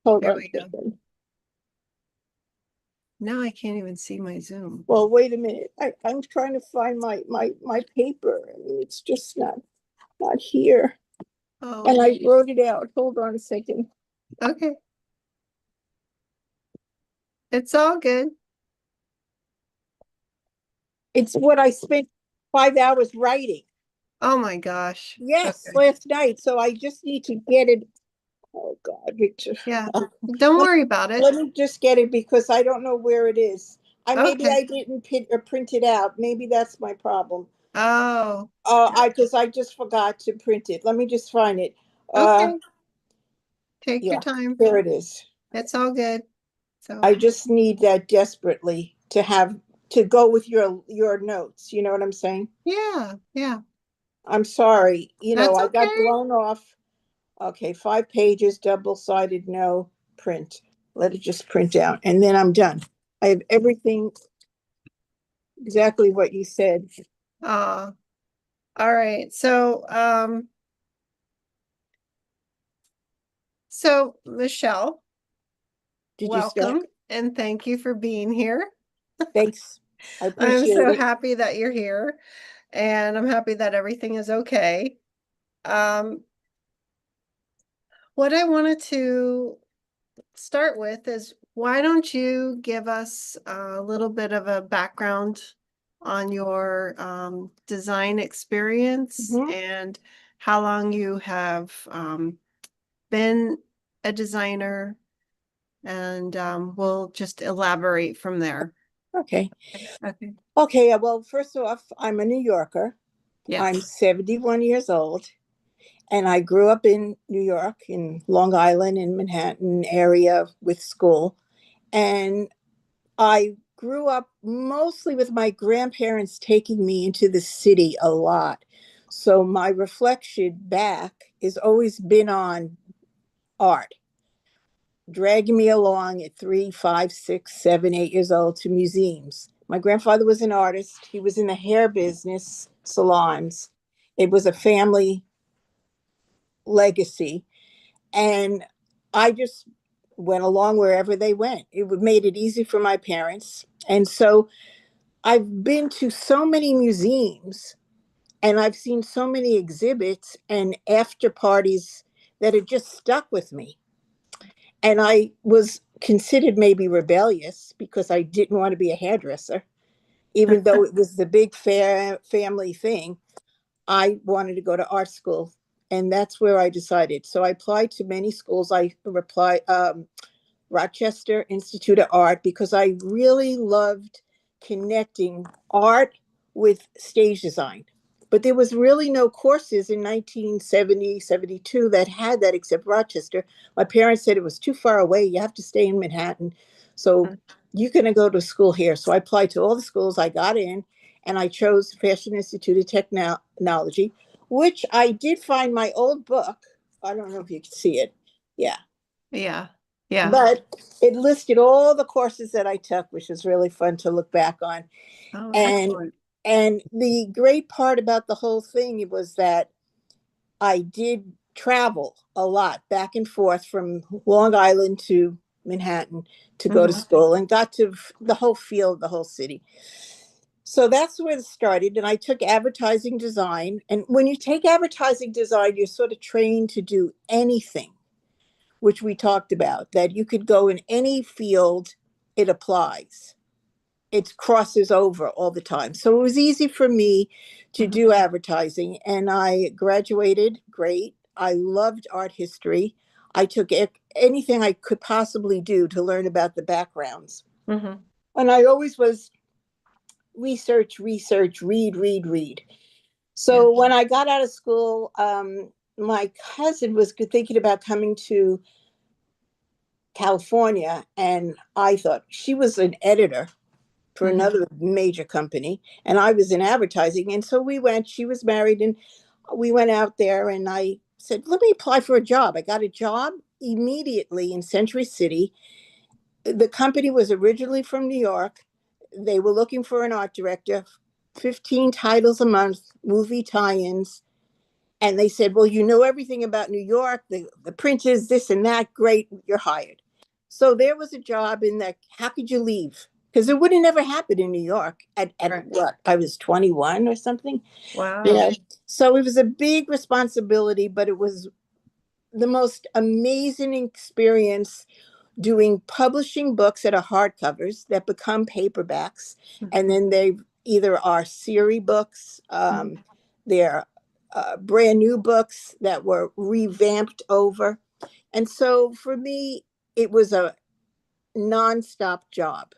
Hold There on a we go. second. Now I can't even see my Zoom. Well, wait a minute. I'm trying to find my paper. I mean, it's just not here. And Oh, I wrote it out. Hold on a second. okay. It's all good. It's what I spent 5 hours writing. Oh my gosh. Yes, Okay. last night. So I just need to get it. Oh God, Victor. Yeah. Don't worry about it. Let me just get it because I don't know where it is. Maybe Okay. I didn't print it out. Maybe that's my problem. Oh, I just forgot to print it. Let me just find it. Uh, okay. Take your yeah, time. there it is. It's all good. So, I just need that desperately to go with your notes. You know what I'm saying? yeah, yeah. I'm sorry. That's I got okay. blown off. Okay, 5 pages, double-sided, no print. Let it just print out, and then I'm done. I have everything exactly what you said. All right. So Michelle, Did you start? welcome and thank you for being here. Thanks. I I'm appreciate so it. happy that you're here and I'm happy that everything is okay. Um, what I wanted to start with is why don't you give us a little bit of a background on your design experience Mhm. and how long you have been a designer, and we'll just elaborate from there. Okay. Okay. Okay. Well, first off, I'm a New Yorker. I'm Yes. 71 years old, and I grew up in New York, in Long Island, in Manhattan area with school. And I grew up mostly with my grandparents taking me into the city a lot. So my reflection back has always been on art, dragging me along at 3, 5, 6, 7, 8 years old to museums. My grandfather was an artist. He was in the hair business, salons. It was a family legacy. And I just went along wherever they went. It made it easy for my parents. And so I've been to so many museums and I've seen so many exhibits and after parties that have just stuck with me. And I was considered maybe rebellious because I didn't want to be a hairdresser, even though it was the big family thing. I wanted to go to art school, and that's where I decided. So I applied to many schools. I replied Rochester Institute of Art because I really loved connecting art with stage design. But there was really no courses in 1970, 72 that had that except Rochester. My parents said it was too far away. You have to stay in Manhattan. So you're going to go to school here. So I applied to all the schools. I got in and I chose Fashion Institute of Technology, which I did find my old book. I don't know if you can see it. Yeah. Yeah. Yeah. But it listed all the courses that I took, which was really fun to look back on. Oh, And excellent. and the great part about the whole thing was that I did travel a lot back and forth from Long Island to Manhattan to go to school and got to the whole field, the whole city. So that's where it started. And I took advertising design. And when you take advertising design, you're sort of trained to do anything, which we talked about, that you could go in any field, it applies. It crosses over all the time. So it was easy for me to do advertising. And I graduated great. I loved art history. I took anything I could possibly do to learn about the backgrounds. Mhm. And I always was research, research, read, read, read. Yeah. So when I got out of school, my cousin was thinking about coming to California, and I thought she was an editor for another major company, and I was in advertising. And so we went. She was married, and we went out there. And I said, "Let me apply for a job." I got a job immediately in Century City. The company was originally from New York. They were looking for an art director. 15 titles a month, movie tie-ins. And they said, well, you know everything about New York, the printers, this and that. Great, you're hired. So there was a job in that. How could you leave? Because it would have never happened in New York at Right. what? I was 21 or something. You Wow. know, so it was a big responsibility, but it was the most amazing experience doing publishing books that are hardcovers that become paperbacks, and Mhm. then they either are series books, Mhm. they're brand new books that were revamped over. And so for me, it was a nonstop job.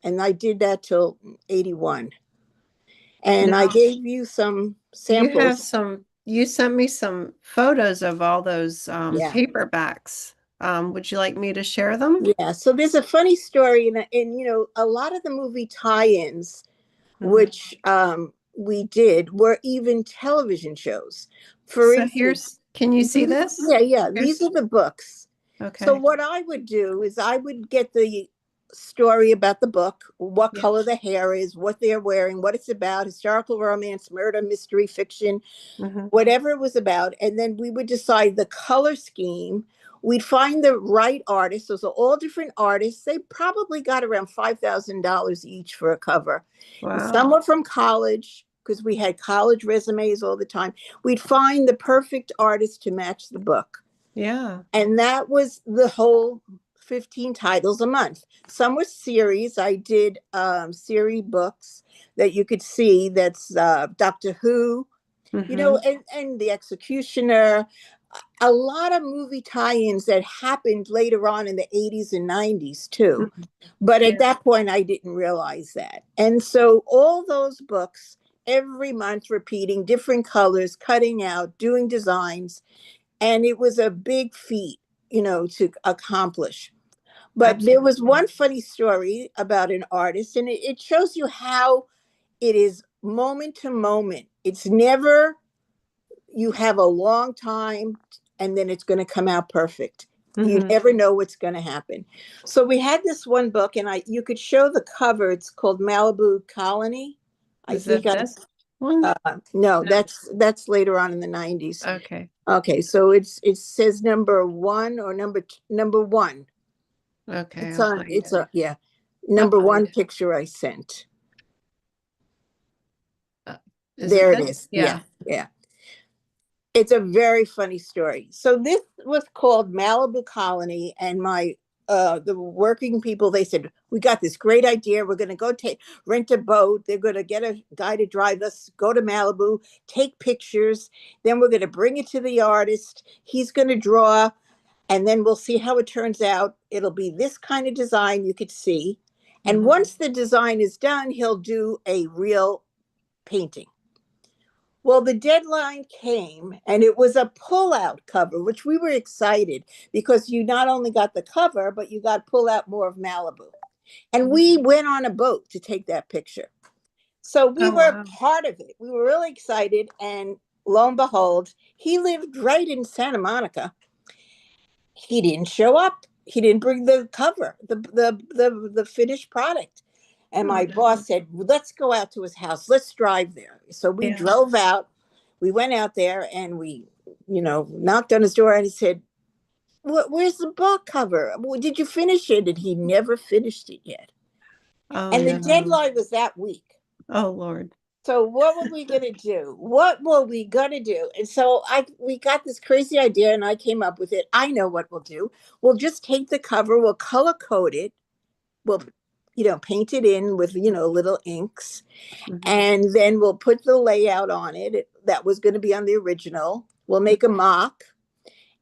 And I did that till 81. And I Now, gave you some samples. you sent me some photos of all those Yeah. paperbacks. Would you like me to share them? Yeah. So there's a funny story, a lot of the movie tie ins, Mhm. which we did, were even television shows. For So instance, can you see this? yeah, yeah, these Here's, are the books. So okay. what I would do is I would get the story about the book, what Yeah. color the hair is, what they're wearing, what it's about, historical romance, murder, mystery, fiction, Hmm. whatever it was about. And then we would decide the color scheme. We'd find the right artists. Those are all different artists. They probably got around $5,000 each for a cover. And some Wow. were from college because we had college resumes all the time. We'd find the perfect artist to match the book. Yeah. And that was the whole 15 titles a month. Some were series. I did series books that you could see. That's Doctor Who, Hmm. and The Executioner, a lot of movie tie-ins that happened later on in the 80s and 90s too. But at Yeah. that point, I didn't realize that. And so all those books, every month repeating different colors, cutting out, doing designs. And it was a big feat, to accomplish. But there was Absolutely. one funny story about an artist, and it shows you how it is moment to moment. It's never you have a long time and then it's going to come out perfect. You Hmm. never know what's going to happen. So we had this one book, and I you could show the cover. It's called Malibu Colony. I Is think that I this one? no, No. that's later on in the 90s. Okay. Okay, so it says number one or number one. Okay, It's I'll on find it's it. a yeah, I'll number find one it. picture I sent. Uh, is it There it this? is. Yeah, Yeah. yeah. It's a very funny story. So this was called Malibu Colony, and my the working people, they said, we got this great idea. We're going to go take rent a boat. They're going to get a guy to drive us, go to Malibu, take pictures. Then we're going to bring it to the artist. He's going to draw, and then we'll see how it turns out. It'll be this kind of design you could see. And Hmm. once the design is done, he'll do a real painting. Well, the deadline came, and it was a pull-out cover, which we were excited because you not only got the cover, but you got pull out more of Malibu. And we went on a boat to take that picture. So we Oh, were wow. part of it. We were really excited. And lo and behold, he lived right in Santa Monica. He didn't show up. He didn't bring the cover, the finished product. And Oh, my boss said, well, let's go out to his house. Let's drive there. So we yeah. drove out. We went out there and we, knocked on his door, and he said, where's the book cover? Well, did you finish it? And he never finished it yet. Oh, And the no. deadline was that week. Oh, Lord. So what were we gonna do? What were we gonna do? And so we got this crazy idea, and I came up with it. I know what we'll do. We'll just take the cover, we'll color code it, we'll paint it in with little inks, Hmm. and then we'll put the layout on it that was going to be on the original. We'll make a mock.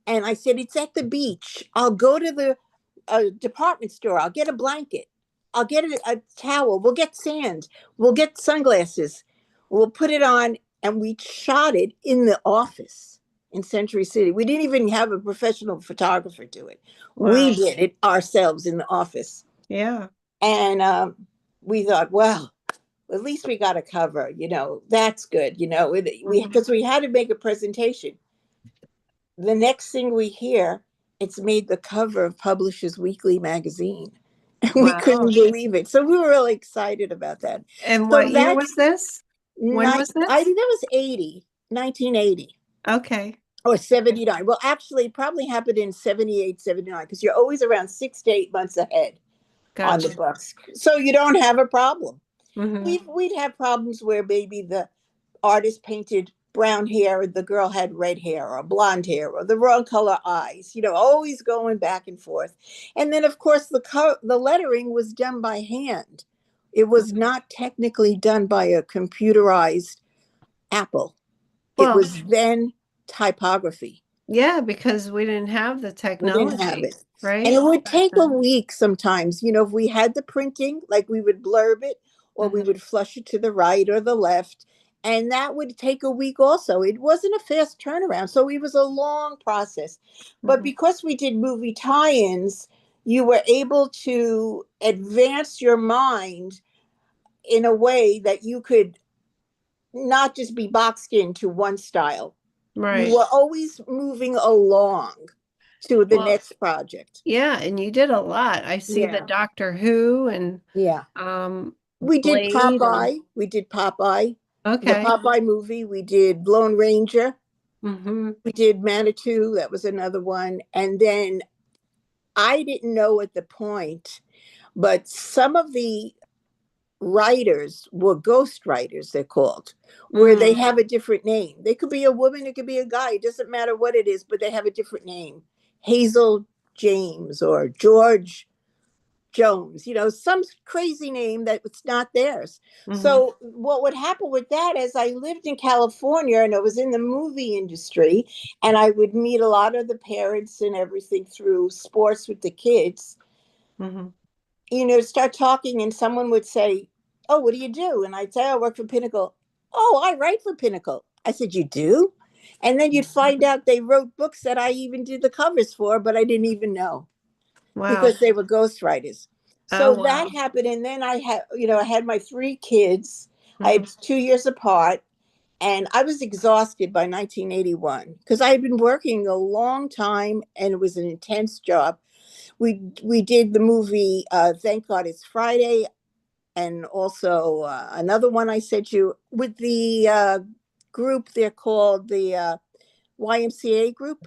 And I said, it's at the beach. I'll go to the department store. I'll get a blanket. I'll get a towel. We'll get sand. We'll get sunglasses. We'll put it on. And we shot it in the office in Century City. We didn't even have a professional photographer do it. We Wow. did it ourselves in the office. Yeah. And we thought, well, at least we got a cover, that's good, we Mhm. because we had to make a presentation. The next thing we hear, it's made the cover of Publishers Weekly magazine. And we couldn't Wow. believe it. So we were really excited about that. And So what year was that's this? When nine, was I this? think that was 80, 1980. Okay. or Okay. 79. Well, actually, it probably happened in 78, 79, because you're always around 6 to 8 months ahead on the Gotcha. books. So you don't have a problem. Hmm. We'd have problems where maybe the artist painted brown hair and the girl had red hair or blonde hair or the wrong color eyes, always going back and forth. And then of course the lettering was done by hand. It was not technically done by a computerized Apple. It Well, was then typography. yeah, because we didn't have the We didn't have technology, it. And it right? would Back take a then. week sometimes. If we had the printing, like we would blurb it or we Hmm. would flush it to the right or the left. And that would take a week also. It wasn't a fast turnaround. So it was a long process. But Hmm. because we did movie tie ins, you were able to advance your mind in a way that you could not just be boxed into one style. You Right. were always moving along to the Well, next project. yeah, and you did a lot. I see the Yeah. Doctor Who and Yeah. um We did Blade and Popeye. We did Popeye, the okay. Popeye movie. We did Lone Ranger. Hmm. We did Manitou. That was another one. And then I didn't know at the point, but some of the writers were ghost writers, they're called, where they Mm. have a different name. They could be a woman, it could be a guy. It doesn't matter what it is, but they have a different name. Hazel James or George Jones, some crazy name that it's not theirs. Hmm. So what would happen with that is I lived in California and I was in the movie industry and I would meet a lot of the parents and everything through sports with the kids, Hmm. start talking and someone would say, "Oh, what do you do?" And I'd say, "I work for Pinnacle." "Oh, I write for Pinnacle." I said, "You do?" And then you'd find out they wrote books that I even did the covers for, but I didn't even know Wow. because they were ghostwriters. Oh, So that wow. happened. And then I had my three kids. I Hmm. had 2 years apart. And I was exhausted by 1981 because I had been working a long time and it was an intense job. We did the movie Thank God It's Friday, and also another one I sent you with the group. They're called the YMCA group,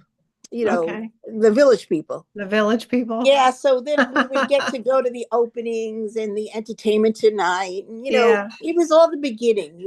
Okay. the Village People. The Village People. Yeah, so then we would get to go to the openings and the entertainment tonight. And, Yeah. it was all the beginning.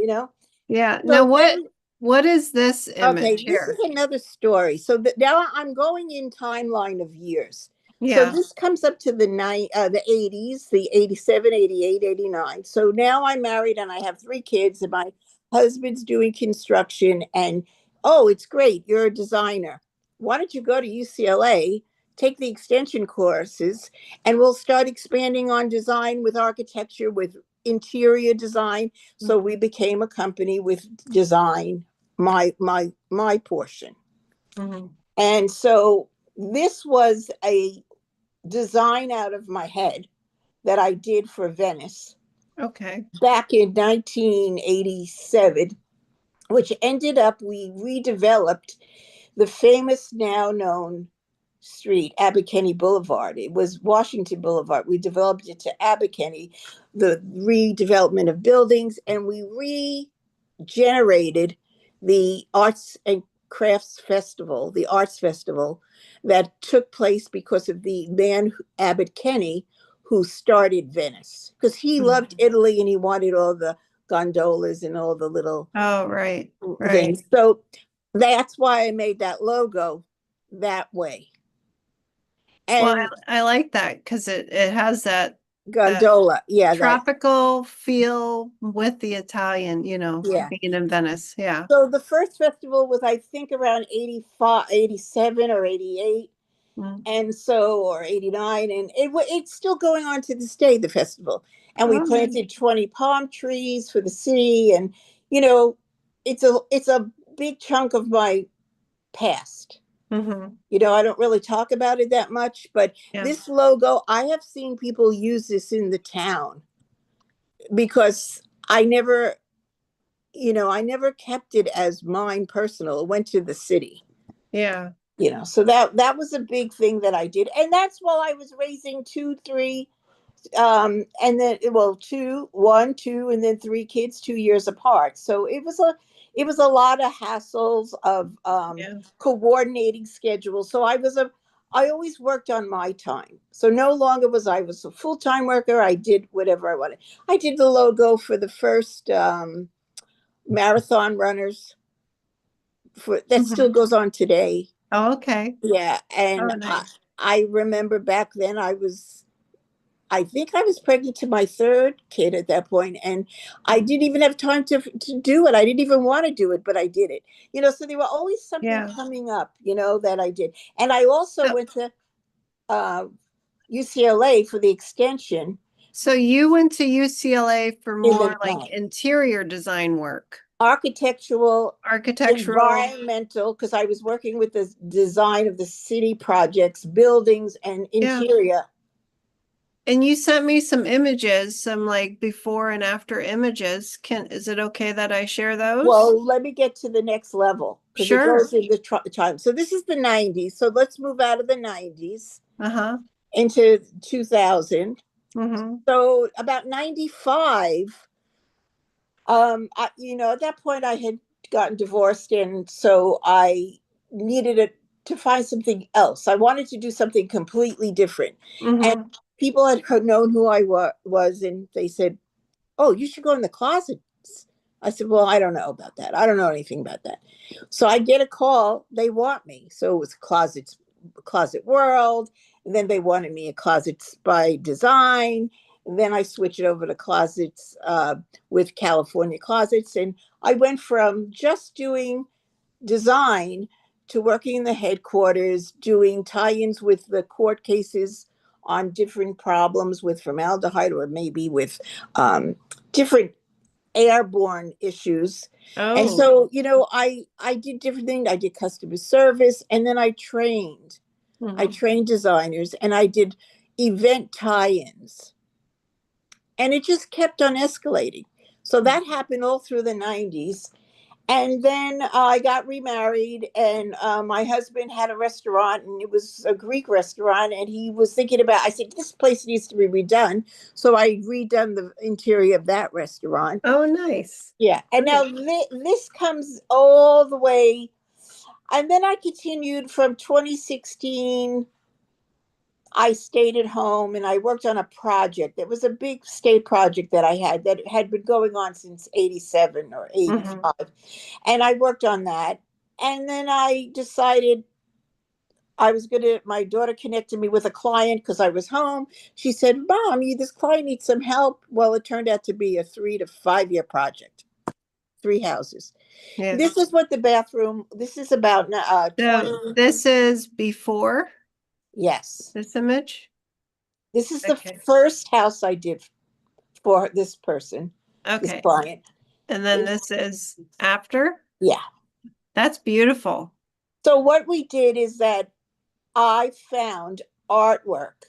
Yeah. Now So then, what is this okay, image this is here? another story. So now I'm going in timeline of years. So Yeah. this comes up to the 80s, the 87, 88, 89. So now I'm married and I have three kids and my husband's doing construction and oh, it's great. You're a designer. Why don't you go to UCLA, take the extension courses, and we'll start expanding on design with architecture, with interior design. So we became a company with design, my portion. Hmm. And so this was a design out of my head that I did for Venice Okay. back in 1987, which ended up we redeveloped the famous now known street, Abercrombie Boulevard. It was Washington Boulevard. We developed it to Abercrombie, the redevelopment of buildings, and we generated the Arts and Crafts Festival, the Arts Festival that took place because of the man, Abbott Kenny, who started Venice, because he Mhm. loved Italy and he wanted all the gondolas and all the little Oh, right. Right. things. So that's why I made that logo that way. Well, And I like that because it has that gondola, yeah, that, tropical feel with the Italian, yeah. being in Venice. Yeah. So the first festival was, I think, around 85, 87 or 88. Mm. And so, or 89. And it's still going on to this day, the festival. And we Oh, nice. planted 20 palm trees for the city. And, you know, it's a big chunk of my past. Hmm. I don't really talk about it that much, but Yeah. this logo, I have seen people use this in the town because I never kept it as mine personal. It went to the city. Yeah. So that was a big thing that I did. And that's while I was raising two, three, and then, well, two, one, two, and then three kids 2 years apart. So it was a lot of hassles of Yeah. coordinating schedules. So I always worked on my time. So no longer I was a full time worker. I did whatever I wanted. I did the logo for the first marathon runners. For that still Mhm. goes on today. Oh, okay. Yeah, Oh, and nice. I remember back then I think I was pregnant to my third kid at that point, and I didn't even have time to do it. I didn't even want to do it, but I did it. So there were always something Yeah. coming up, that I did. And I also So, went to uh, UCLA for the extension so you went to UCLA for in the more like interior design work, architectural, architectural. environmental, because I was working with the design of the city projects, buildings, and Yeah. interior. And you sent me some images, some like before and after images. Is it okay that I share those? Well, let me get to the next level because it Sure. goes in the time. So this is the 90s. So let's move out of the 90s Uh-huh. into 2000. Mm-hmm. So about 95, at that point I had gotten divorced, and so I needed to find something else. I wanted to do something completely different. And Mm-hmm. people had known who I was, and they said, "Oh, you should go in the closets." I said, "Well, I don't know about that. I don't know anything about that." So I get a call. They want me. So it was Closet World. And then they wanted me at Closets by Design. And then I switched it over to Closets with California Closets. And I went from just doing design to working in the headquarters, doing tie-ins with the court cases on different problems with formaldehyde or maybe with different airborne issues. And Oh. so, I did different things. I did customer service, and then I Mm-hmm. trained designers, and I did event tie-ins, and it just kept on escalating. So that happened all through the 90s. And then I got remarried, and my husband had a restaurant, and it was a Greek restaurant. And he was thinking about, I said, this place needs to be redone. So I redone the interior of that restaurant. Oh, nice. Yeah. And now Nice. this comes all the way. And then I continued from 2016. I stayed at home and I worked on a project. It was a big state project that I had that had been going on since 87 or Mm-hmm. 85. And I worked on that. And then I decided my daughter connected me with a client because I was home. She said, "Mom, this client needs some help." Well, it turned out to be a 3 to 5 year project, 3 houses. Yeah. This is what the bathroom, this is about 20. So this is before Yes. this image. This is the Okay. first house I did for this person, this Okay. client. And then this is after. Yeah. That's beautiful. So what we did is that I found artwork.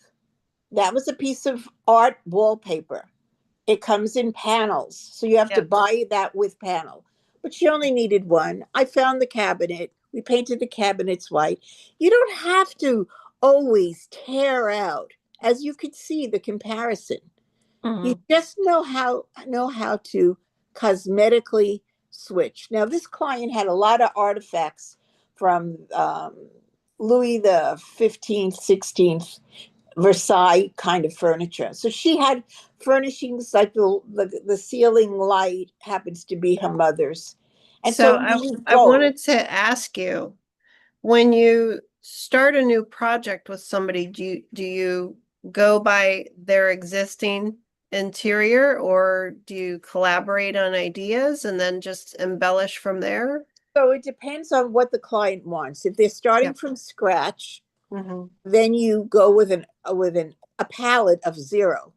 That was a piece of art wallpaper. It comes in panels, so you have to Yeah. buy that with panel. But she only needed one. I found the cabinet. We painted the cabinets white. You don't have to always tear out, as you could see the comparison. You Mm-hmm. just know how to cosmetically switch. Now, this client had a lot of artifacts from Louis the 15th, 16th, Versailles kind of furniture. So she had furnishings like the ceiling light happens to be her mother's. And So so I you I go. wanted to ask you, when you start a new project with somebody, do you go by their existing interior, or do you collaborate on ideas and then just embellish from there? So it depends on what the client wants. If they're starting Yep. from scratch, Mm-hmm. then you go with a palette of zero.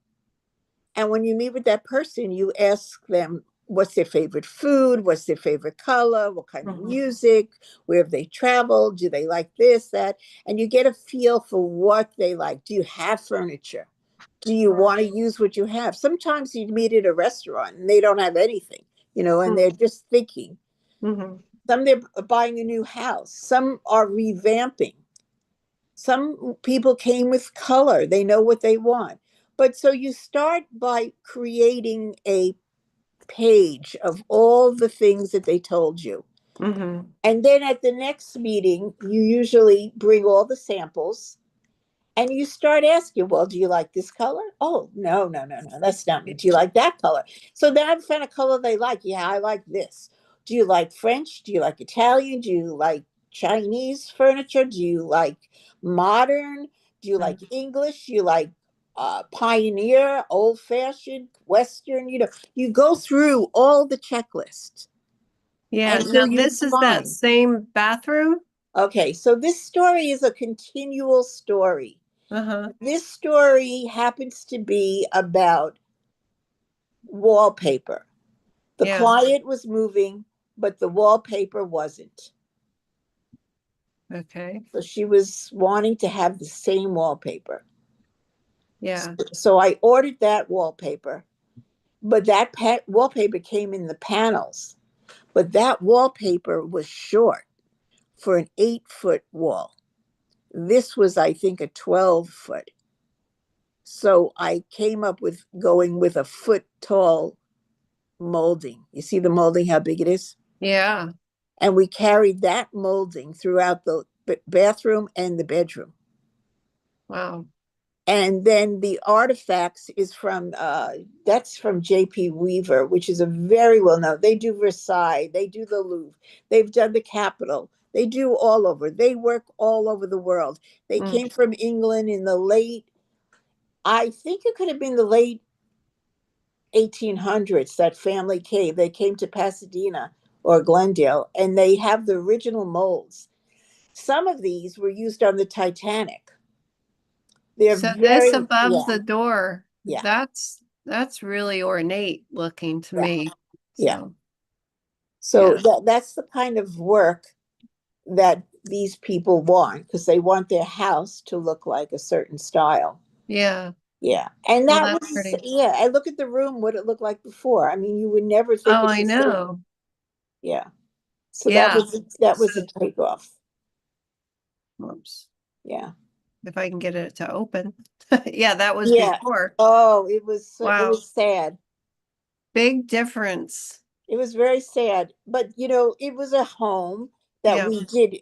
And when you meet with that person, you ask them what's their favorite food, what's their favorite color, what kind of Mm-hmm. music, where have they traveled, do they like this, that, and you get a feel for what they like. Do you have furniture? Do you want to use what you have? Sometimes you meet at a restaurant and they don't have anything, and they're just thinking. Mm-hmm. Some they're buying a new house, some are revamping. Some people came with color, they know what they want. But so you start by creating a page of all the things that they told you. Mm-hmm. And then at the next meeting, you usually bring all the samples and you start asking, well, do you like this color? Oh, no, no, no, no, that's not me. Do you like that color? So then I find a color they like. Yeah, I like this. Do you like French? Do you like Italian? Do you like Chinese furniture? Do you like modern? Do you like English? Do you like pioneer, old fashioned, Western? You go through all the checklists Yeah. Now until you this is that find. same bathroom. Okay, so this story is a continual story. Uh-huh. This story happens to be about wallpaper. The Yeah. client was moving, but the wallpaper wasn't. Okay. So she was wanting to have the same wallpaper. Yeah. So I ordered that wallpaper, but that wallpaper came in the panels. But that wallpaper was short for an 8-foot wall. This was, I think, a 12-foot. So I came up with going with a foot tall molding. You see the molding, how big it is? Yeah. And we carried that molding throughout the bathroom and the bedroom. Wow. And then the artifacts is from that's from J.P. Weaver, which is a very well known. They do Versailles, they do the Louvre, they've done the Capitol, they do all over. They work all over the world. They Mm. came from England in the late, I think it could have been the late 1800s. That family came. They came to Pasadena or Glendale, and they have the original molds. Some of these were used on the Titanic. They're So this very, above yeah, the door, yeah, that's really ornate looking to yeah, me. yeah. So So yeah. that's the kind of work that these people want because they want their house to look like a certain style. Yeah. Yeah. And Well, that that's was, pretty. yeah, I look at the room, what it looked like before. I mean, you would never think Oh, it's I the same. know. Yeah. So Yeah. that So, was a takeoff. whoops. Yeah. If I can get it to open. Yeah, that was Yeah. before. Oh, it Wow. was sad. Big difference. It was very sad. But it was a home that Yeah. we did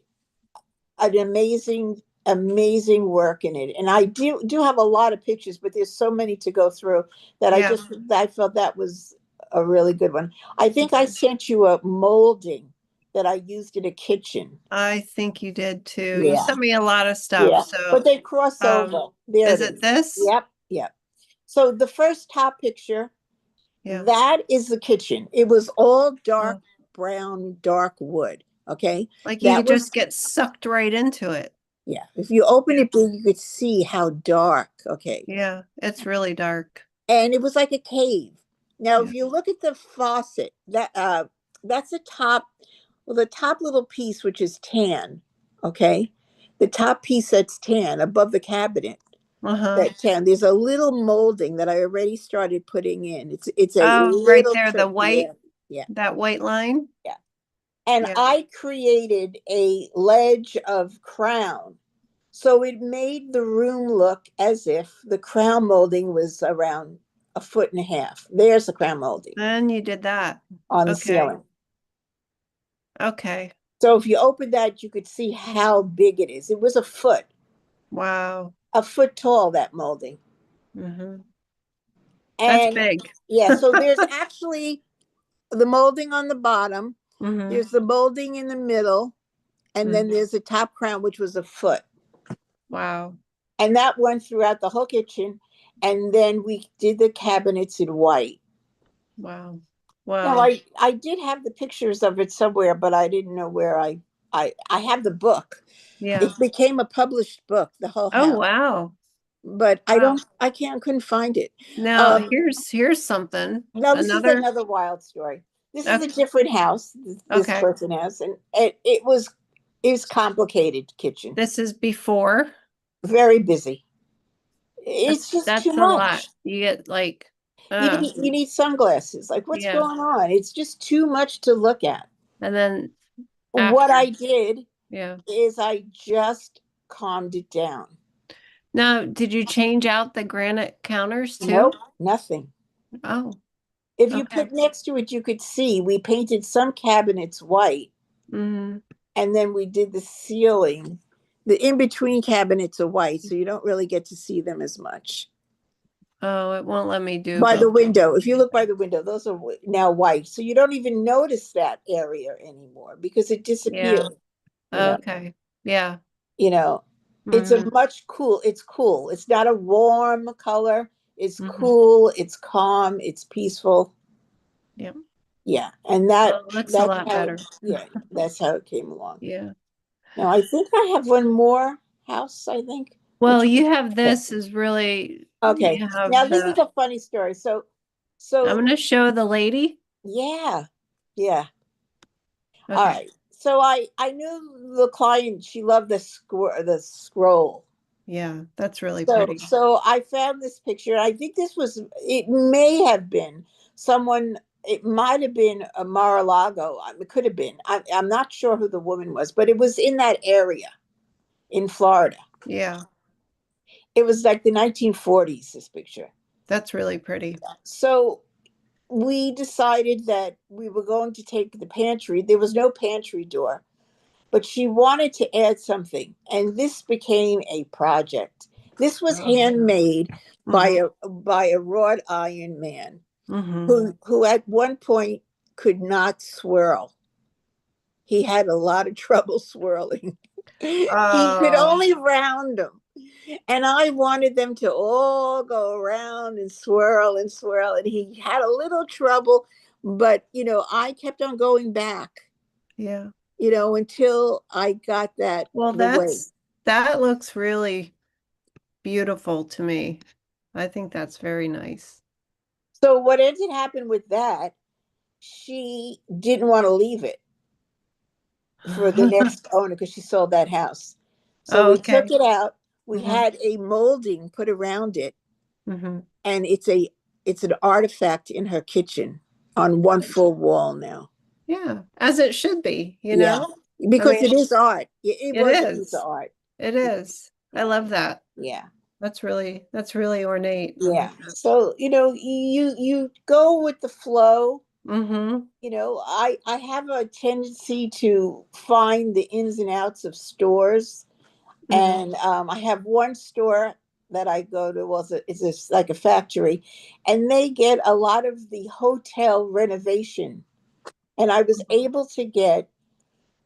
an amazing work in it. And I do have a lot of pictures, but there's so many to go through that Yeah. I felt that was a really good one. I think I sent you a molding that I used in a kitchen. I think you did too. You Yeah. sent me a lot of stuff. Yeah. But So, they cross over. There is it it is. this? Yep. Yep. So the first top picture, Yeah. that is the kitchen. It was all dark Oh, brown, dark wood. Okay. like you That could was, just get sucked right into it. yeah. If you open Yeah. it big, you could see how dark. Okay. Yeah. It's really dark. And it was like a cave. Now, Yeah. if you look at the faucet, that's the top, well, the top little piece, which is tan. Okay. The top piece that's tan above the cabinet. Uh-huh. That tan. There's a little molding that I already started putting in. It's a Oh, right little there, the trick. Yeah, white, yeah, that white line. yeah. And Yeah. I created a ledge of crown. So it made the room look as if the crown molding was around a foot and a half. There's the crown molding Then you did that. on the Okay. ceiling. Okay. So if you open that, you could see how big it is. It was Wow. a foot tall, that molding. Hmm. That's And big. yeah, so there's actually the molding on the bottom. Hmm. There's the molding in the middle, and then there's the top crown, which was a foot. Wow. And that went throughout the whole kitchen. And then we did the cabinets in white. Wow. Now Wow. I did have the pictures of it somewhere, but I didn't know where I have the book. Yeah. It became a published book, the whole Oh, house. wow. But Wow. I couldn't find it. Now, Um, here's something. Now this is Another. another wild story. This is a Okay. different house this Okay. person has, and it was complicated kitchen, This is before. very busy. It's just too That's a lot. much. You get like, You need sunglasses. Like, what's yeah. going on? It's just too much to look at. And then What after, I did yeah. is I just calmed it down. Now, did you change out the granite counters too? Nope, nothing. Oh, If you Okay. put next to it, you could see we painted some cabinets white, Hmm. and then we did the ceiling. The in between cabinets are white, so you don't really get to see them as much. Oh, it won't let me do By the both. window, if you look by the window, those are now white, so you don't even notice that area anymore because it Yeah. disappeared. You know, Okay. Yeah. you know, it's a Hmm. much cool. It's cool. It's not a warm color. It's Hmm. cool. It's calm. It's peaceful. Yeah. Yeah, and Well, it looks a that's lot how it, better. yeah, that's how it came along. Yeah. Now I think I have one more house, I think. Well, Which you have okay. this is really, Okay. you Now have this is the, a funny story. I'm So going to show the lady. yeah. Yeah. All Okay. right. So I knew the client, she loved the scroll. Yeah, that's really pretty. So I found this picture. I think it may have been someone, it might have been a Mar-a-Lago. It could have been. I'm not sure who the woman was, but it was in that area in Florida. Yeah, It was like the 1940s, this picture. that's really pretty. So we decided that we were going to take the pantry. There was no pantry door, but she wanted to add something. And this became a project. This was Oh. handmade Mm-hmm. by a wrought iron man Mm-hmm. who at one point could not swirl. He had a lot of trouble swirling. He could Oh, only round them. And I wanted them to all go around and swirl and swirl. And he had a little trouble, but I kept on going back, yeah. until I got that Well, the way. that looks really beautiful to me. I think that's very nice. So what ended happened with that, she didn't want to leave it for the next owner because she sold that house. So we took Okay. it out. We Hmm. had a molding put around it, Hmm. and it's an artifact in her kitchen on one full wall now. Yeah, as it should be, you Yeah, know? I because mean, it is art. It it was a piece of is. art. It is. I Yeah, love that. yeah, That's really ornate. I yeah. like that. So you go with the flow. Mm-hmm. I have a tendency to find the ins and outs of stores, Mm-hmm. and I have one store that I go to. Well, like a factory, and they get a lot of the hotel renovation. And I was able to get,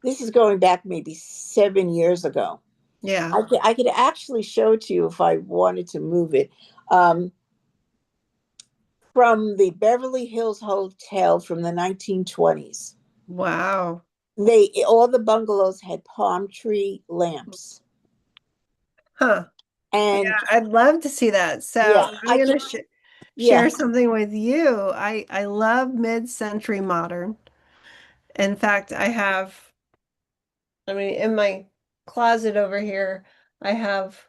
this is going back maybe 7 years ago. Yeah. I could actually show it to you if I wanted to move it. Um, from the Beverly Hills Hotel from the 1920s. Wow. All the bungalows had palm tree lamps. Huh. Yeah, And I'd love to see that. yeah, So I'm I gonna could, share yeah, something with you. I love mid-century modern. In fact, I mean, in my closet over here, I have,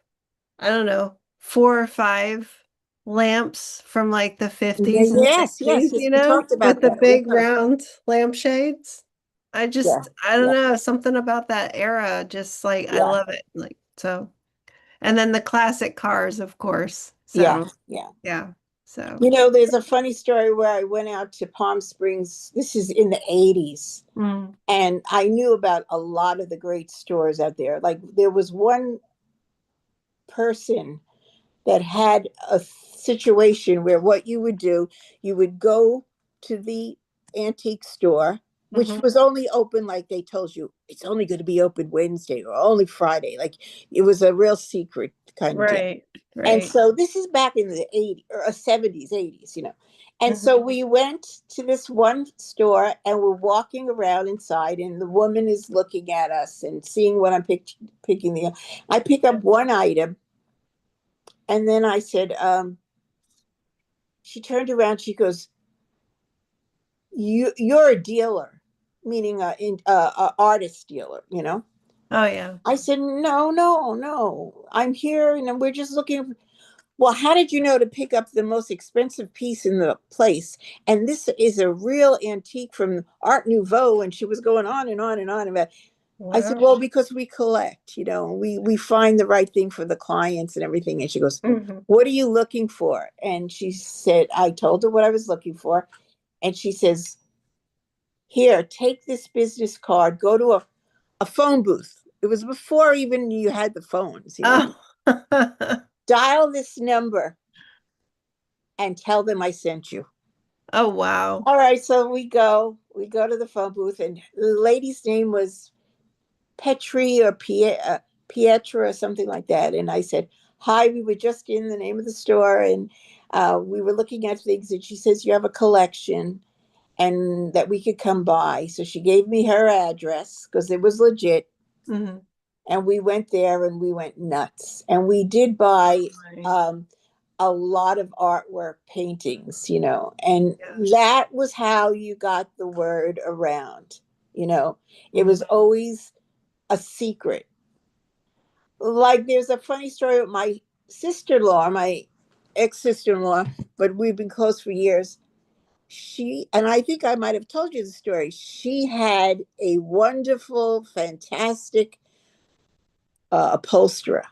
I don't know, 4 or 5 lamps from like the 50s and yes, 60s, yes. you We know, talked about with the that. Yeah, big round lampshades. yeah, I don't yeah, know, something about that era, just like I yeah, love it. Like, so, and then the classic cars, of course. yeah, So, yeah. yeah. So, There's a funny story where I went out to Palm Springs. This is in the 80s. mm, And I knew about a lot of the great stores out there. Like there was one person that had a situation where what you would do, you would go to the antique store, which hmm. was only open, like they told you, it's only going to be open Wednesday or only Friday. Like it was a real secret kind of deal. Right, And right. so this is back in the 80s or 70s, 80s. And Hmm. so we went to this one store and we're walking around inside, and the woman is looking at us and seeing what I'm picking. I pick up one item, and then I said, she turned around, she goes, you're a dealer, meaning a artist dealer. Oh, yeah. I said, no, no, no, I'm here and we're just looking. Well, how did you know to pick up the most expensive piece in the place? And this is a real antique from Art Nouveau. And she was going on and on and on about. I said, Wow. well, because we collect, we find the right thing for the clients and everything. And she goes, Hmm. what are you looking for? And she said, I told her what I was looking for. And she says, here, take this business card, go to a phone booth. It was before even you had the phones, you know. Oh. Dial this number and tell them I sent you. Oh, wow. All right, so we go to the phone booth, and the lady's name was Petri or Pietra or something like that. And I said, hi, we were just in the name of the store, and we were looking at things. And she says, you have a collection and that we could come by. So she gave me her address because it was legit. Mhm. And we went there and we went nuts. And we did buy Nice. a lot of artwork, paintings, and Yeah. that was how you got the word around. It was Mhm. always a secret. Like there's a funny story with my sister-in-law, my ex-sister-in-law, but we've been close for years. She, and I think I might have told you the story, she had a wonderful, fantastic upholsterer,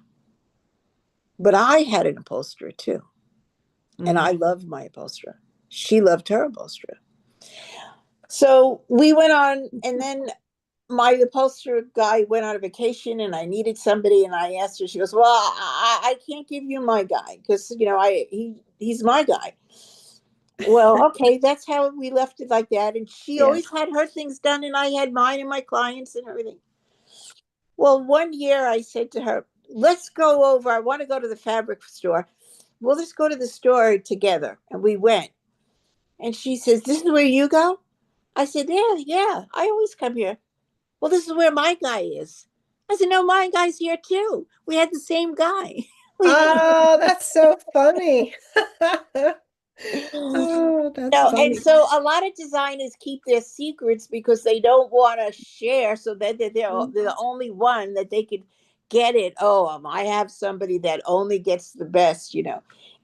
but I had an upholsterer too, and I Mhm. loved my upholsterer. She loved her upholsterer. So we went on, and then my upholsterer guy went on a vacation, and I needed somebody, and I asked her. She goes, "Well, I can't give you my guy because he's my guy." Well, okay, that's how we left it like that. And she Yeah. always had her things done, and I had mine and my clients and everything. Well, one year I said to her, let's go over. I want to go to the fabric store. Well, let's go to the store together. And we went. And she says, this is where you go? I said, yeah, yeah. I always come here. Well, this is where my guy is. I said, no, my guy's here too. We had the same guy. Oh, that's so funny. Oh, that's And funny. so a lot of designers keep their secrets because they don't want to share, so that they're the Mhm. only one that they could get it. Oh, I have somebody that only gets the best. And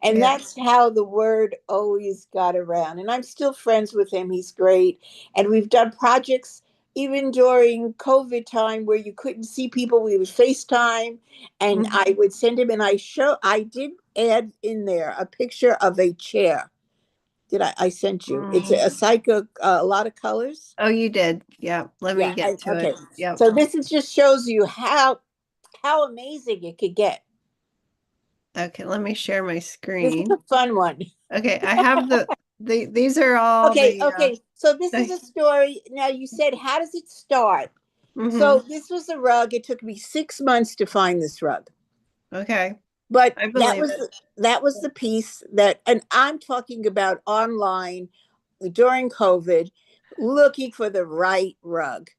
Yeah. that's how the word always got around. And I'm still friends with him. He's great. And we've done projects even during COVID time where you couldn't see people. We would FaceTime, and Mhm. I would send him, and I did add in there a picture of a chair. I sent you? It's Mm. a psycho, a lot of colors. Oh, you did. Yeah. Let Yeah. me get to Okay. it. Yep. So this is just shows you how amazing it could get. Okay, let me share my This is a screen. fun one. Okay, I have these are all Okay. the Okay. So this is the a story. Now you said, how does it start? mm-hmm. So this was a rug. It took me 6 months to find this rug, Okay. but I that believe was it. the piece that, and I'm talking about online during COVID, looking for the right rug.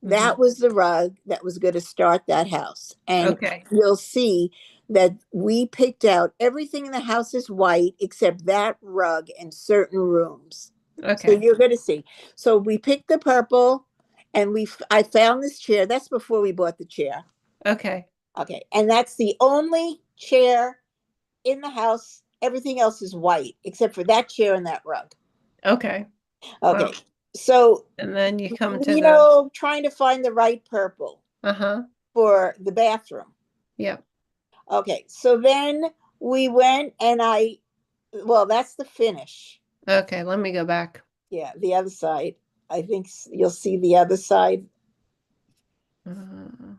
Mm-hmm. That was the rug that was going to start that house. And Okay. you'll see that we picked out everything in the house is white except that rug in certain rooms. So Okay. you're going to see. So we picked the purple, and I found this chair. That's before we bought the chair. Okay. Okay. And that's the only chair in the house. Everything else is white except for that chair and that rug. Okay. Okay. Well, So, and then you come to the trying to find the right purple uh-huh. for the bathroom. Yep. Okay, so then we went, and well, that's the finish. Okay, let me go back. Yeah, the other side. I think you'll see the other side. Uh,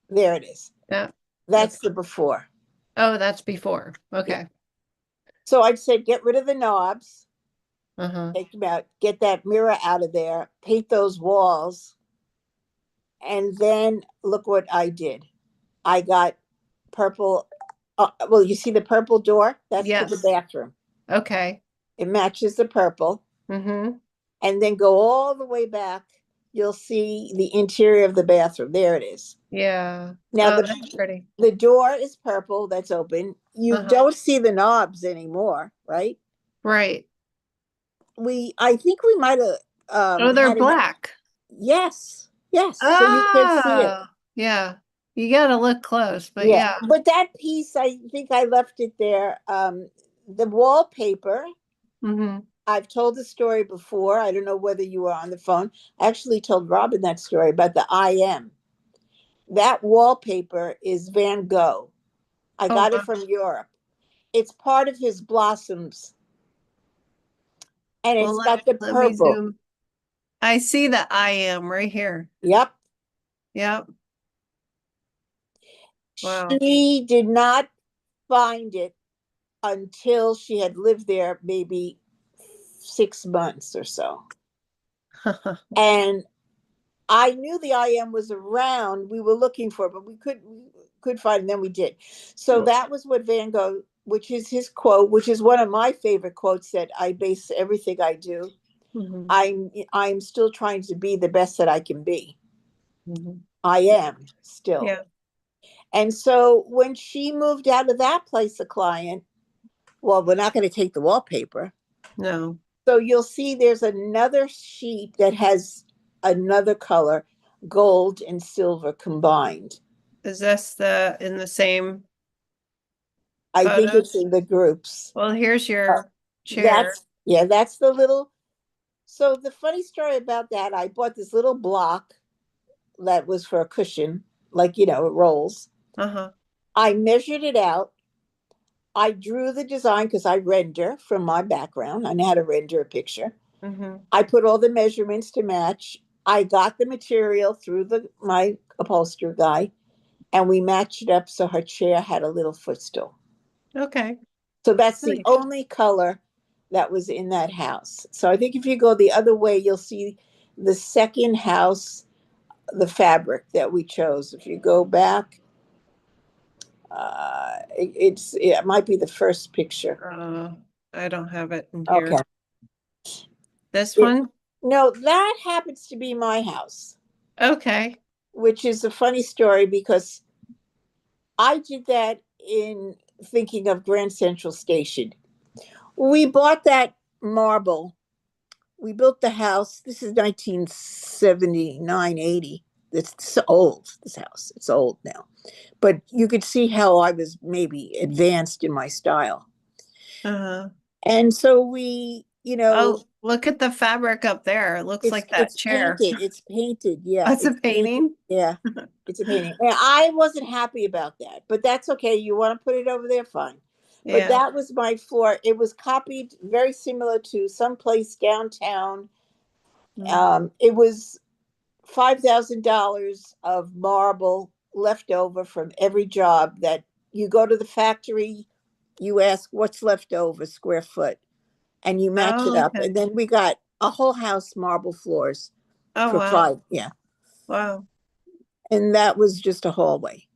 There it is. that That's okay. the before. Oh, that's before. Yeah. Okay. So I'd say get rid of the knobs, Uh-huh. take them out, get that mirror out of there, paint those walls, and then look what I did. I got purple. Well, you see the purple door? That's to the Yes. bathroom. Okay. It matches the purple. Mm-hmm. And then go all the way back. You'll see the interior of the bathroom. There it is. Yeah. Now Oh, the that's pretty. the door is purple. That's open. You Uh-huh. don't see the knobs anymore, right? Right. I think we might have Oh, they're had an black. yes, yes. So you could see it. Oh, yeah. You gotta look close, but Yeah, yeah. but that piece, I think I left it there. The wallpaper. Mm-hmm. I've told the story before. I don't know whether you were on the phone. I actually told Robin that story about the IM. That wallpaper is Van Gogh. I Oh, got it wow. from Europe. It's part of his blossoms. and Well, it's got the let me purple. zoom. I see the I am right here. Yep. Yep. Wow. She did not find it until she had lived there maybe 6 months or so. And I knew the IM was around. We were looking for it, but we could find it, and then we did. So that was what Van Gogh, which is his quote, which is one of my favorite quotes that I base everything I do. Mhm, I'm still trying to be the best that I can be. mhm. I am still. Yeah. And so when she moved out of that place, a client, well, we're not going to take the wallpaper. No. So you'll see there's another sheet that has another color, gold and silver combined. Is this in the same I think it's photos? in the groups. Well, here's Uh, your chair. that's the little. So the funny story about that, I bought this little block that was for a cushion, like it rolls. Uh-huh. I measured it out. I drew the design because I render from my background. I know how to render a picture. Hmm. I put all the measurements to match. I got the material through the my upholsterer guy, and we matched it up so her chair had a little footstool. Okay. So that's the Nice. only color that was in that house. So I think if you go the other way, you'll see the second house, the fabric that we chose. If you go back, it might be the first picture. Uh, I don't have it in Okay. here. This It, one? no, that happens to be my house, Okay. which is a funny story because I did that in thinking of Grand Central Station. We bought that marble. We built the house. This is 1979, 80. It's old, this house. It's old now. But you could see how I was maybe advanced in my style. Uh-huh. And so we, Oh, look at the fabric up there. It looks it's like that it's chair. painted. It's painted. Yeah, That's a it's painted. painting? Yeah, it's a painting. And I wasn't happy about that, but that's okay. You want to put it over there, fine. But Yeah. that was my floor. It was copied very similar to some place downtown. Mm. It was $5,000 of marble left over from every job that you go to the factory, you ask what's left over square foot, and you match it Oh, up. okay. And then we got a whole house marble floors Oh, for wow. five. Yeah. Wow. And that was just a hallway.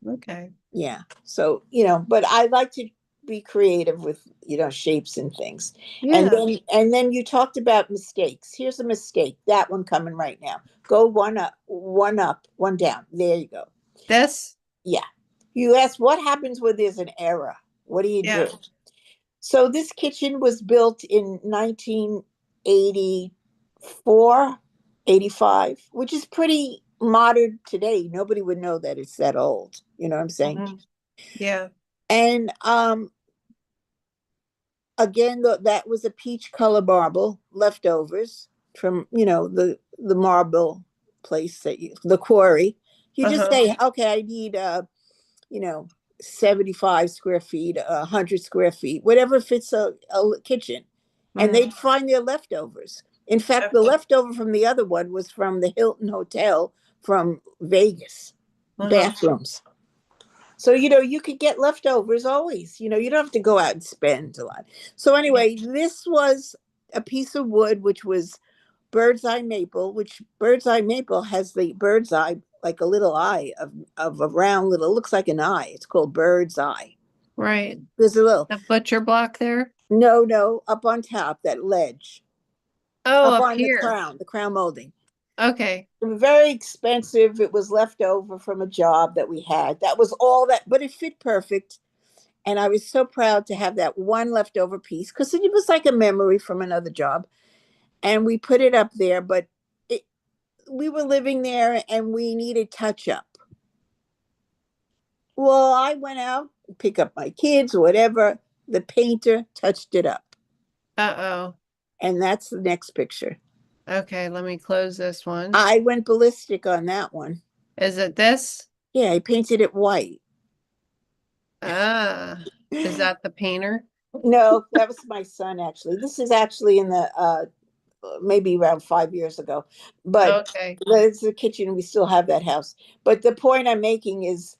Okay. Yeah. So, but I like to be creative with, shapes and things. And Yeah. then you talked about mistakes. Here's a mistake. That one coming right now. Go one up, one down. There you go. This? Yeah. You ask what happens when there's an error? What do you do? Yeah. So this kitchen was built in 1984, 85, which is pretty modern today. Nobody would know that it's that old. You know what I'm saying? Mhm. Yeah. And again, that was a peach color marble leftovers from the marble place the quarry. You just Uh-huh. say, okay, I need you know 75 square feet, 100 square feet, whatever fits a kitchen, and Mm. they'd find their leftovers. In fact, the Okay. leftover from the other one was from the Hilton Hotel from Vegas Uh-huh. bathrooms. So, you could get leftovers always. You don't have to go out and spend a lot. So, Yeah. anyway, this was a piece of wood, which was bird's eye maple, which bird's eye maple has the bird's eye, like a little eye of a round little, looks like an eye. It's called bird's eye. Right. There's a little, The butcher block there? no, no, up on top, that ledge, Oh, up up on here. the crown molding. Okay. Very expensive. It was left over from a job that we had. That was all that, but it fit perfect. And I was so proud to have that one leftover piece because it was like a memory from another job. And we put it up there, but it, we were living there and we needed touch up. Well, I went out, pick up my kids, whatever. The painter touched it up. Uh-oh. And that's the next picture. Okay, let me close this one. I went ballistic on that one. Is it this? Yeah, I painted it white. Ah, is that the painter? No, that was my son actually. This is actually in the maybe around 5 years ago, but Okay. it's the kitchen. We still have that house. But the point I'm making is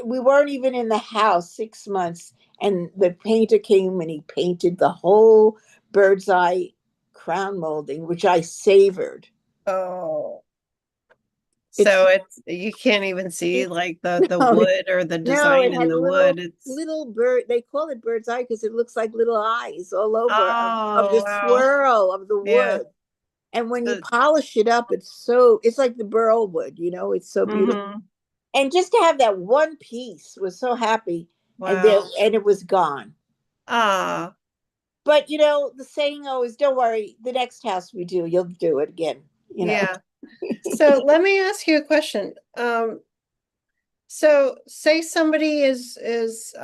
we weren't even in the house 6 months, and the painter came and he painted the whole bird's eye crown molding, which I savored. Oh, It's so it's you can't even see like the no, wood or the no, it design in had the wood. little It's little bird. They call it bird's eye because it looks like little eyes all over of oh the wow. swirl of the Yeah. wood. And when you The polish it up, it's like the burl wood, it's so beautiful. hmm And just to have that one piece was so happy, wow. and it was gone. Ah, But the saying always, don't worry, the next house we do, you'll do it again. yeah. So let me ask you a question. So say somebody is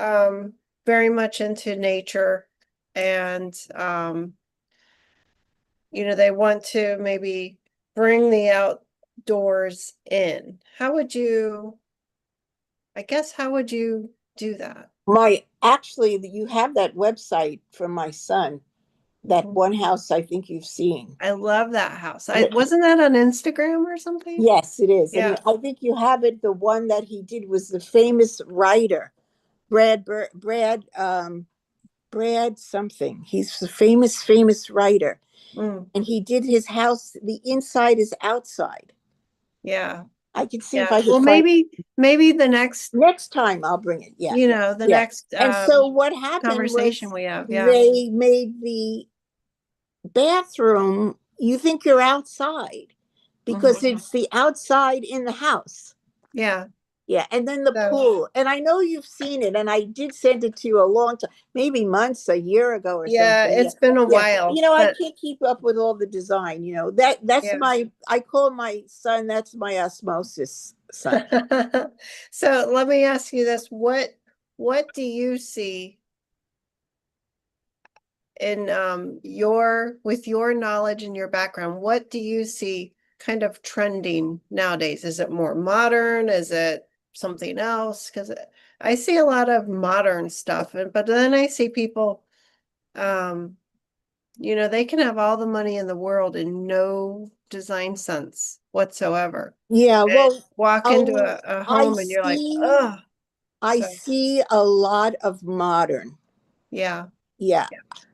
very much into nature and they want to maybe bring the outdoors in. How would you do that? My actually, you have that website from my son, that Mhm. one house I think you've seen. I love that house. I wasn't that on Instagram or something? Yes, it is. And Yeah. I think you have it. The one that he did was the famous writer, Brad something. He's the famous writer. Mm, And he did his house, the inside is outside. yeah. I can see if Yeah. I could Well, find maybe the next, next time I'll bring it. Yeah, yeah, the yeah. next And so what happened conversation was we have. Yeah. they made the bathroom, you think you're outside because Hmm. it's the outside in the house. Yeah. Yeah, and then the So pool. And I know you've seen it, and I did send it to you a long time, maybe months, a year ago or yeah, something. Yeah. it's been a Yeah. while, I but can't keep up with all the design. That's yeah. my I call my son, that's my osmosis son. So let me ask you this. What do you see in your with your knowledge and your background, what do you see kind of trending nowadays? Is it more modern? Is it something else? Because I see a lot of modern stuff, but then I see people, um, they can have all the money in the world and no design sense whatsoever. Yeah, And well, walk into oh, a I home and you're like, see oh, I so see a lot of modern. yeah. Yeah,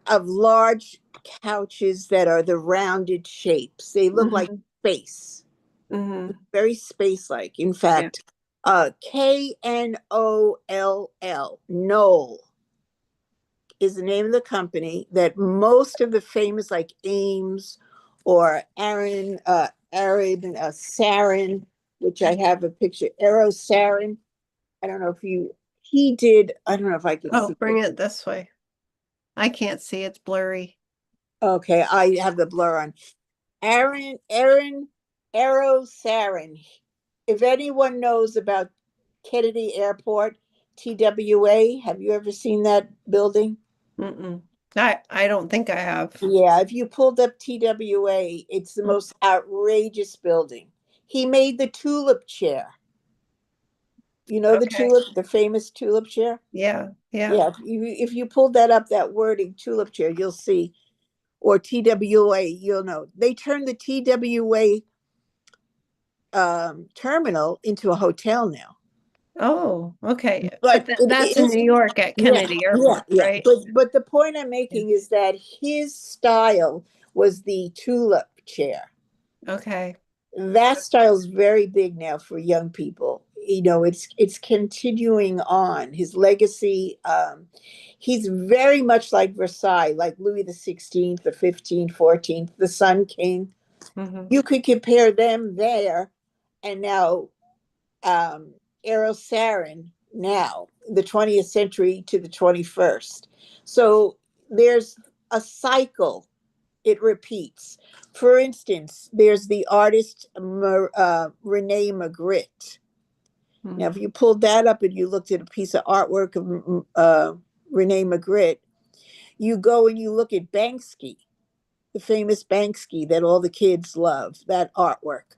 of large couches that are the rounded shapes. They look like Hmm. space. Hmm. Very space like. In Yeah. fact, Knoll, Knoll is the name of the company that most of the famous, like Ames or Sarin, which I have a picture, Aero Sarin. I don't know if he did, I don't know if I could Oh, see bring it. it this way. I can't see, it's blurry. Okay, I have the blur on. Aaron Aero Sarin. If anyone knows about Kennedy Airport, TWA, have you ever seen that building? Mm-mm. I don't think I have. Yeah, if you pulled up TWA, it's the Mm, most outrageous building. He made the tulip chair. You know okay. the famous tulip chair? Yeah, yeah. Yeah, if you pulled that up, that wording, tulip chair, you'll see, or TWA, you'll know. They turned the TWA terminal into a hotel now. Oh, okay. But But it that's in is, New York at yeah, Kennedy yeah, Airport, yeah. right? But the point I'm Yeah. making is that his style was the tulip chair. Okay. That style is very big now for young people. It's continuing on his legacy. He's very much like Versailles, like Louis the 16th, the 15th, 14th, the Sun King. Hmm. You could compare them there, and now um, Eros Sarin now, the 20th century to the 21st. So there's a cycle, it repeats. For instance, there's the artist Rene Magritte. Now, if Hmm. you pulled that up and you looked at a piece of artwork of Rene Magritte, you go and you look at Banksy, the famous Banksy that all the kids love, that artwork.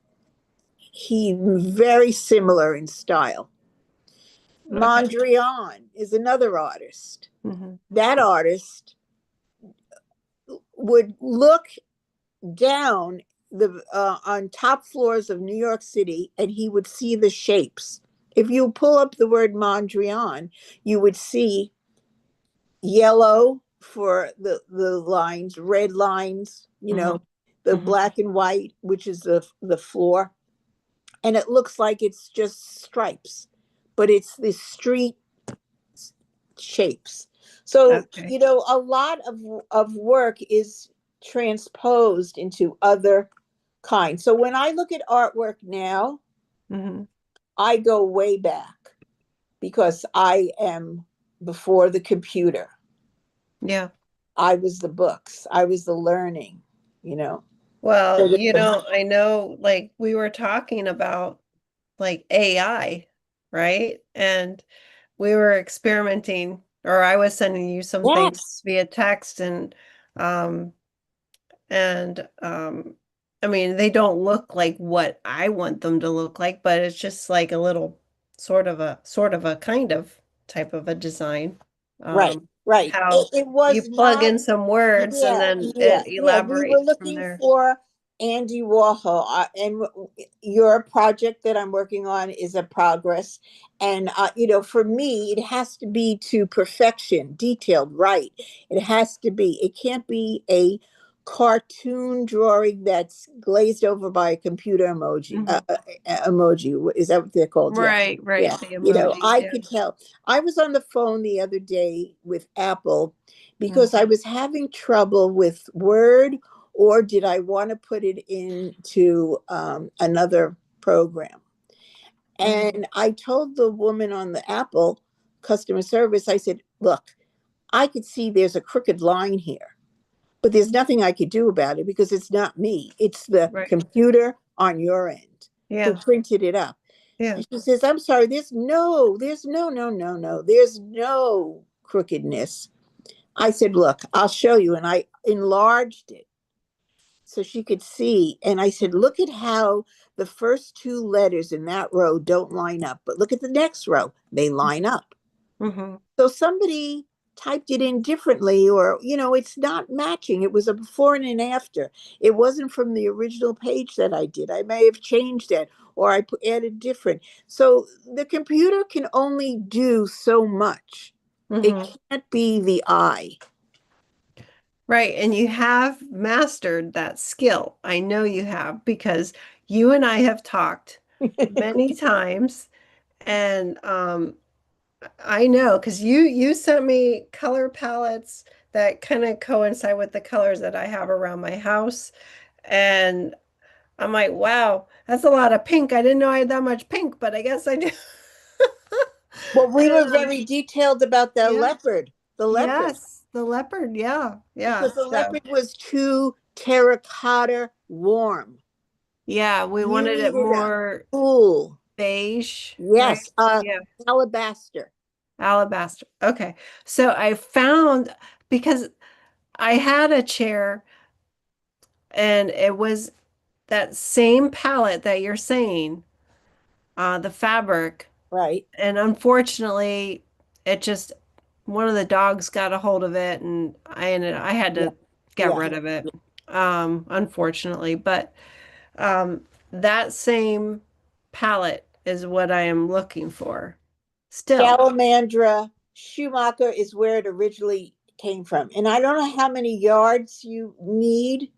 He very similar in style. Okay. Mondrian is another artist. Hmm. That artist would look down the on top floors of New York City, and he would see the shapes. If you pull up the word Mondrian, you would see yellow for the lines, red lines, Hmm. the Hmm. black and white, which is the floor, and it looks like it's just stripes, but it's the street shapes. So, Okay. a lot of work is transposed into other kinds. So when I look at artwork now, Hmm. I go way back because I am before the computer. Yeah. I was the books, I was the learning, you know. Well, So the- I know like we were talking about like AI, right? And we were experimenting, or I was sending you some things yes, via text um and I mean they don't look like what I want them to look like, but it's just like a little sort of a kind of type of a design. right, Um right. how It you was plug not. in some words and Yeah, then yeah, it yeah. We were elaborates from looking there. for Andy Warhol, and your project that I'm working on is a progress. And for me, it has to be to perfection, detailed, right? It has to be. It can't be a cartoon drawing that's glazed over by a computer emoji. Hmm. Emoji, is that what they're called? Yeah, Right, yeah. right. The emojis, I yeah. could tell. I was on the phone the other day with Apple Mm, because I was having trouble with Word, or did I want to put it into another program? mm, And I told the woman on the Apple customer service, I said, look, I could see there's a crooked line here, but there's nothing I could do about it because it's not me. It's the right. computer on your end who Yeah, printed it up. yeah. And she says, I'm sorry, there's no, there's no crookedness. I said, look, I'll show you. And I enlarged it so she could see. And I said, look at how the first two letters in that row don't line up, but look at the next row, they line up. Hmm. So somebody typed it in differently, or, it's not matching. It was a before and an after. It wasn't from the original page that I did. I may have changed it, or added different. So the computer can only do so much. It Hmm. can't be the eye. Right. And you have mastered that skill. I know you have because you and I have talked many times and I know because you sent me color palettes that kind of coincide with the colors that I have around my house. And I'm like, wow, that's a lot of pink. I didn't know I had that much pink, but I guess I do. Well, we were And very detailed about the yeah, leopard, yes, the leopard. Yeah, yeah. because the So leopard was too terracotta warm. yeah, we You wanted it needed a more cool, beige, right? yes, Yeah, alabaster, alabaster. Okay. So I found because I had a chair and it was that same palette that you're saying, the fabric. right? And unfortunately, it just one of the dogs got a hold of it and I had Yeah, to get yeah. rid of it. Unfortunately, but that same palette is what I am looking for. Still. Salamandra Schumacher is where it originally came from, and I don't know how many yards you need.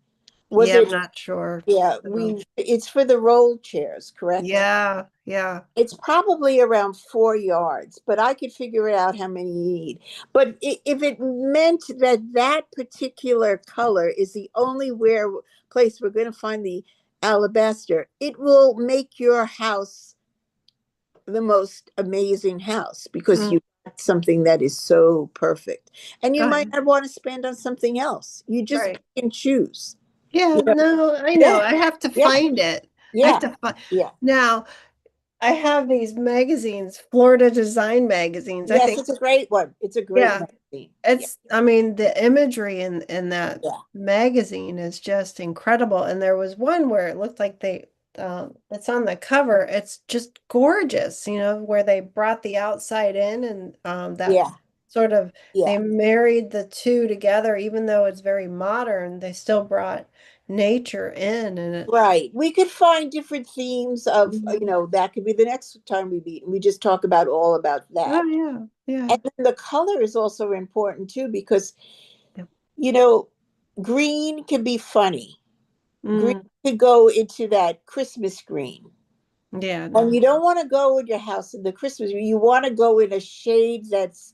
Was Yeah, I'm it? not sure. Yeah, So, it's for the roll chairs, correct? yeah, yeah. It's probably around 4 yards, but I could figure it out how many you need. But if it meant that that particular color is the only place we're going to find the alabaster, it will make your house the most amazing house because Mm, you got something that is so perfect. And you go might ahead. not want to spend on something else. You just Right. pick and choose. Yeah, You know? no, I know. Yeah, I have to yeah, find it. I have yeah, to find yeah. now. I have these magazines, Florida Design magazines. I Yes, think, it's a great one. It's a great yeah, magazine. Yeah, I mean, the imagery in that yeah. magazine is just incredible. And there was one where it looked like it's on the cover. It's just gorgeous, where they brought the outside in and that Yeah. sort of, Yeah. they married the two together, even though it's very modern, they still brought nature in and it. Right. We could find different themes of, Mhm. that could be the next time we meet, and we just talk about all about Oh that. yeah, And yeah. then the color is also important too, because, Yep. you know, green can be funny. Green Mm, could go into that Christmas green. yeah, And no. you don't want to go in your house in the Christmas green. You want to go in a shade that's,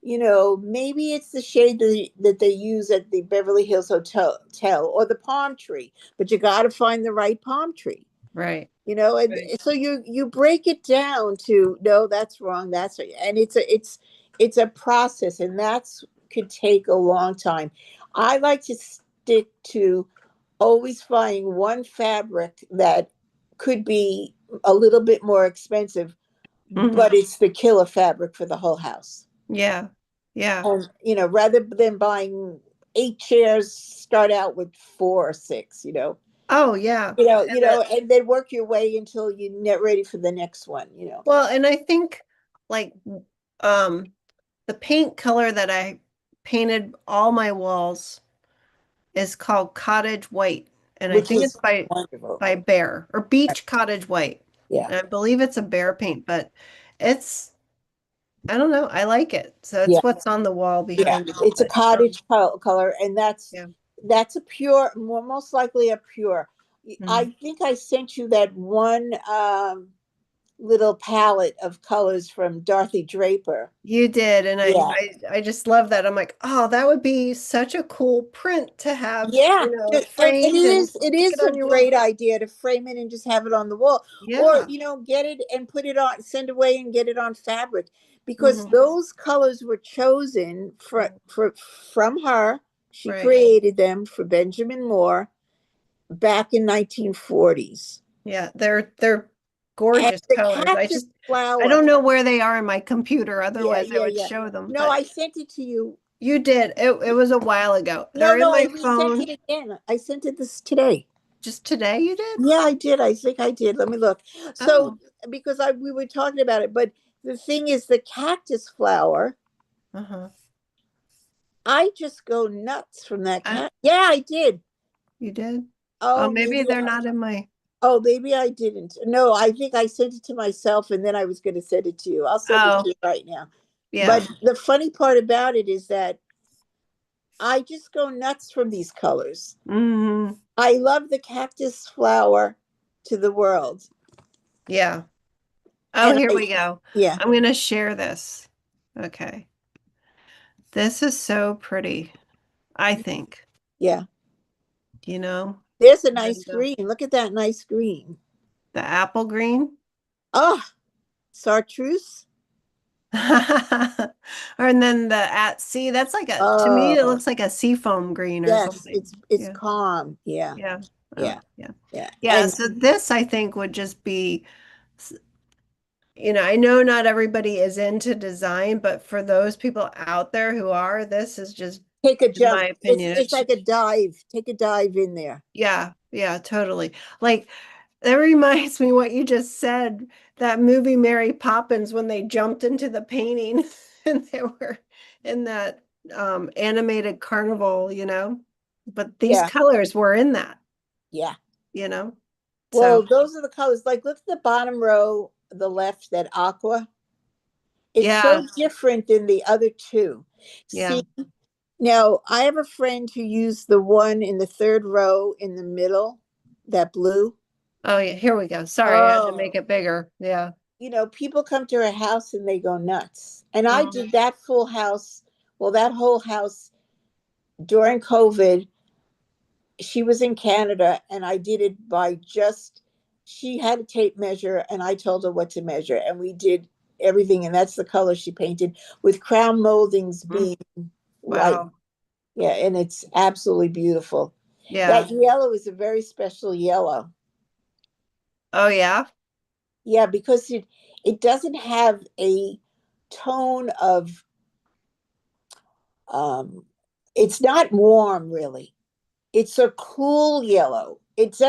maybe it's the shade that they use at the Beverly Hills Hotel or the palm tree, but you got to find the right palm tree. Right. And Right. so you break it down to, no, that's wrong, that's right. And it's a process, and that's could take a long time. I like to stick to always finding one fabric that could be a little bit more expensive, Hmm. but it's the killer fabric for the whole house. Yeah. Yeah. And rather than buying 8 chairs, start out with 4 or 6. Oh yeah. And And then work your way until you get ready for the next one. well, and I think like um the paint color that I painted all my walls is called Cottage White. And I Which think it's is by wonderful. Bear or Beach Cottage White. Yeah, And I believe it's a bear paint, but it's I don't know, I like it. So yeah, it's what's on the wall yeah. behind me. It's a But cottage color, and that's yeah. that's a pure, most likely a pure. Mhm. I think I sent you that one little palette of colors from Dorothy Draper. You did, and Yeah, I just love that. I'm like, oh, that would be such a cool print to have, yeah. And it framed and is it stick it is a on your wall. great idea to frame it and just have it on the wall, or Yeah. get it and put it on, send away and get it on fabric, because Hmm. those colors were chosen from her. She Right. created them for Benjamin Moore back in 1940s. Yeah, they're And gorgeous the colors. cactus I flower. don't know where they are in my computer, Yeah, otherwise I yeah, would yeah. show them, No, but I sent it to you. you did. It was a while ago. No, They're in no, I my resent phone. it again. I sent it this today. Just today you did? Yeah, I did. I think I did. Let me look. So, Oh. because we were talking about it, but the thing is, the cactus flower, Uh-huh. I just go nuts from that I, cat. Yeah, I did. you did? Oh, Oh, maybe they're not in my. maybe I didn't. No, I think I sent it to myself, and then I was going to send it to you. I'll send it to Oh, you right now. yeah. But the funny part about it is that I just go nuts from these colors. Hmm. I love the cactus flower to the world. Yeah. Oh, And here we go. yeah, I'm gonna share this. Okay. This is so pretty, I think, yeah. you know, There's a nice and green. Look at that nice green. the apple green. Oh, chartreuse. And then the at sea, that's like to me, it Oh, looks like a seafoam green or yes. something. It's Yeah. calm. Yeah, Yeah. Oh, yeah, yeah. yeah. Yeah. And So this, I think, would just be, I know not everybody is into design, but for those people out there who are, this is just, take a in jump. my It's opinion, it's like a dive. Take a dive in there. yeah, yeah, totally. Like that reminds me what you just said, that movie Mary Poppins when they jumped into the painting and they were in that animated carnival, But these Yeah, colors were in that, yeah. you know? So Well, those are the colors. Like, look at the bottom row, the left, that aqua. It's yeah, so different than the other two. yeah. See, now I have a friend who used the one in the third row in the middle, that blue. Oh yeah, here we go. Sorry, I had to make Oh, it bigger. Yeah. people come to her house and they go nuts. And I Mhm. did that full house, well, that whole house during COVID. She was in Canada, and I did it by just, she had a tape measure and I told her what to measure, and we did everything. And that's the color she painted, with crown moldings Mm. being white. Wow. Yeah, and it's absolutely beautiful. Yeah. That yellow is a very special yellow. Oh yeah. Yeah, because it doesn't have a tone of, um it's not warm really. It's a cool yellow. It's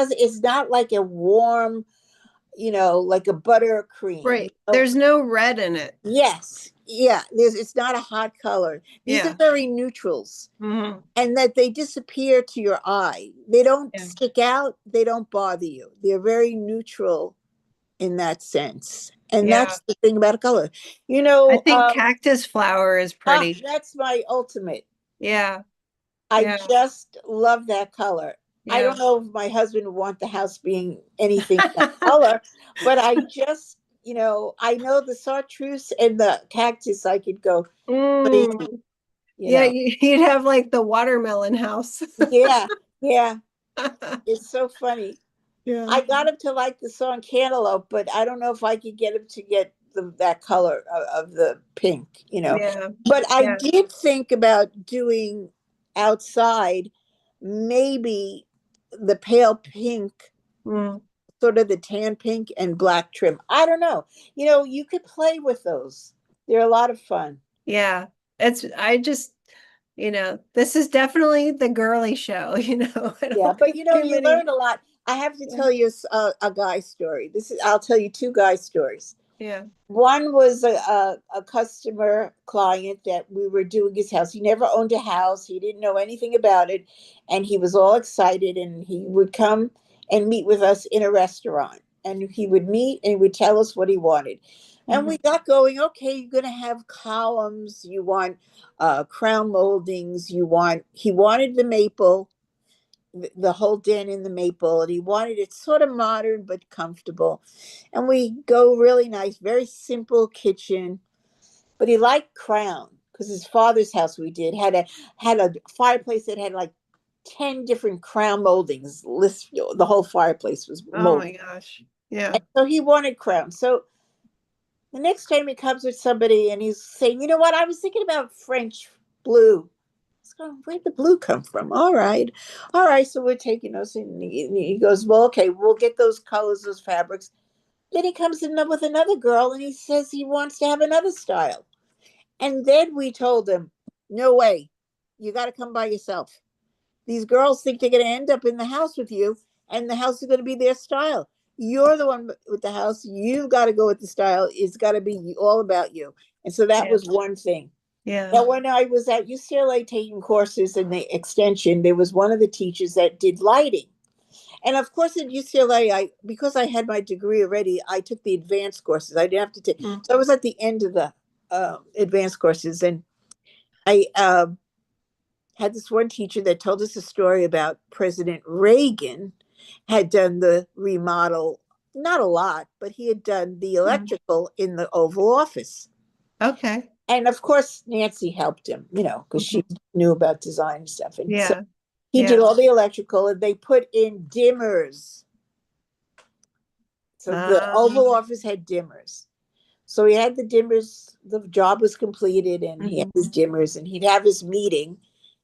not like a warm, like a buttercream. Right. There's no red in it. Yes, yeah, it's not a hot color. These are Yeah. very neutrals, Hmm. and that they disappear to your eye. They don't Yeah. stick out, they don't bother you. They're very neutral in that sense. And Yeah. that's the thing about a color. You I know, think cactus flower is pretty. that's my ultimate. Yeah. I Yeah. just love that color. I Yeah. don't know if my husband would want the house being anything that color, but I know the chartreuse and the cactus, I could go Mm. crazy, you Yeah, know. you'd have like the watermelon house. Yeah, yeah. It's so funny. Yeah. I got him to like the song Cantaloupe, but I don't know if I could get him to get that color of the pink, you know. Yeah. But I Yeah. did think about doing outside maybe the pale pink, Mm. sort of the tan pink and black trim. I don't know. You know, you could play with those. They're a lot of fun. Yeah. I just, this is definitely the girly show, I Yeah, don't but think too you many. learn a lot. I have to Yeah. tell you a guy story. I'll tell you two guy stories. Yeah. One was a customer client that we were doing his house. He never owned a house. He didn't know anything about it. And he was all excited. And he would come and meet with us in a restaurant. And he would meet and he would tell us what he wanted. And we Mhm. got going, okay, you're going to have columns. You want crown moldings. He wanted the maple, the whole den in the maple, and he wanted it sort of modern but comfortable. And we go really nice, very simple kitchen, but he liked crown because his father's house we did had a fireplace that had like 10 different crown moldings. List the whole fireplace was Oh molded. my gosh. Yeah. And so he wanted crown. So the next time he comes with somebody and he's saying, you know what, I was thinking about French blue. So where'd the blue come from? All right. All right. So we're taking those. And he goes, well, okay, we'll get those colors, those fabrics. Then he comes in with another girl and he says he wants to have another style. And then we told him, no way. You got to come by yourself. These girls think they're going to end up in the house with you, and the house is going to be their style. You're the one with the house. You've got to go with the style. It's got to be all about you. And so that Yeah. was one thing. Yeah. Now, when I was at UCLA taking courses in the extension, there was one of the teachers that did lighting. And of course, at UCLA, because I had my degree already, I took the advanced courses. I didn't have to take, Mm. so I was at the end of the advanced courses, and I had this one teacher that told us a story about President Reagan had done the remodel, not a lot, but he had done the Mm. electrical in the Oval Office. Okay. And of course, Nancy helped him, because she Mhm. knew about design and stuff. And so Yeah. he did Yeah. all the electrical, and they put in dimmers. So the Oval Um, Office had dimmers. So he had the dimmers, the job was completed, and he had mhm. his dimmers, and he'd have his meeting.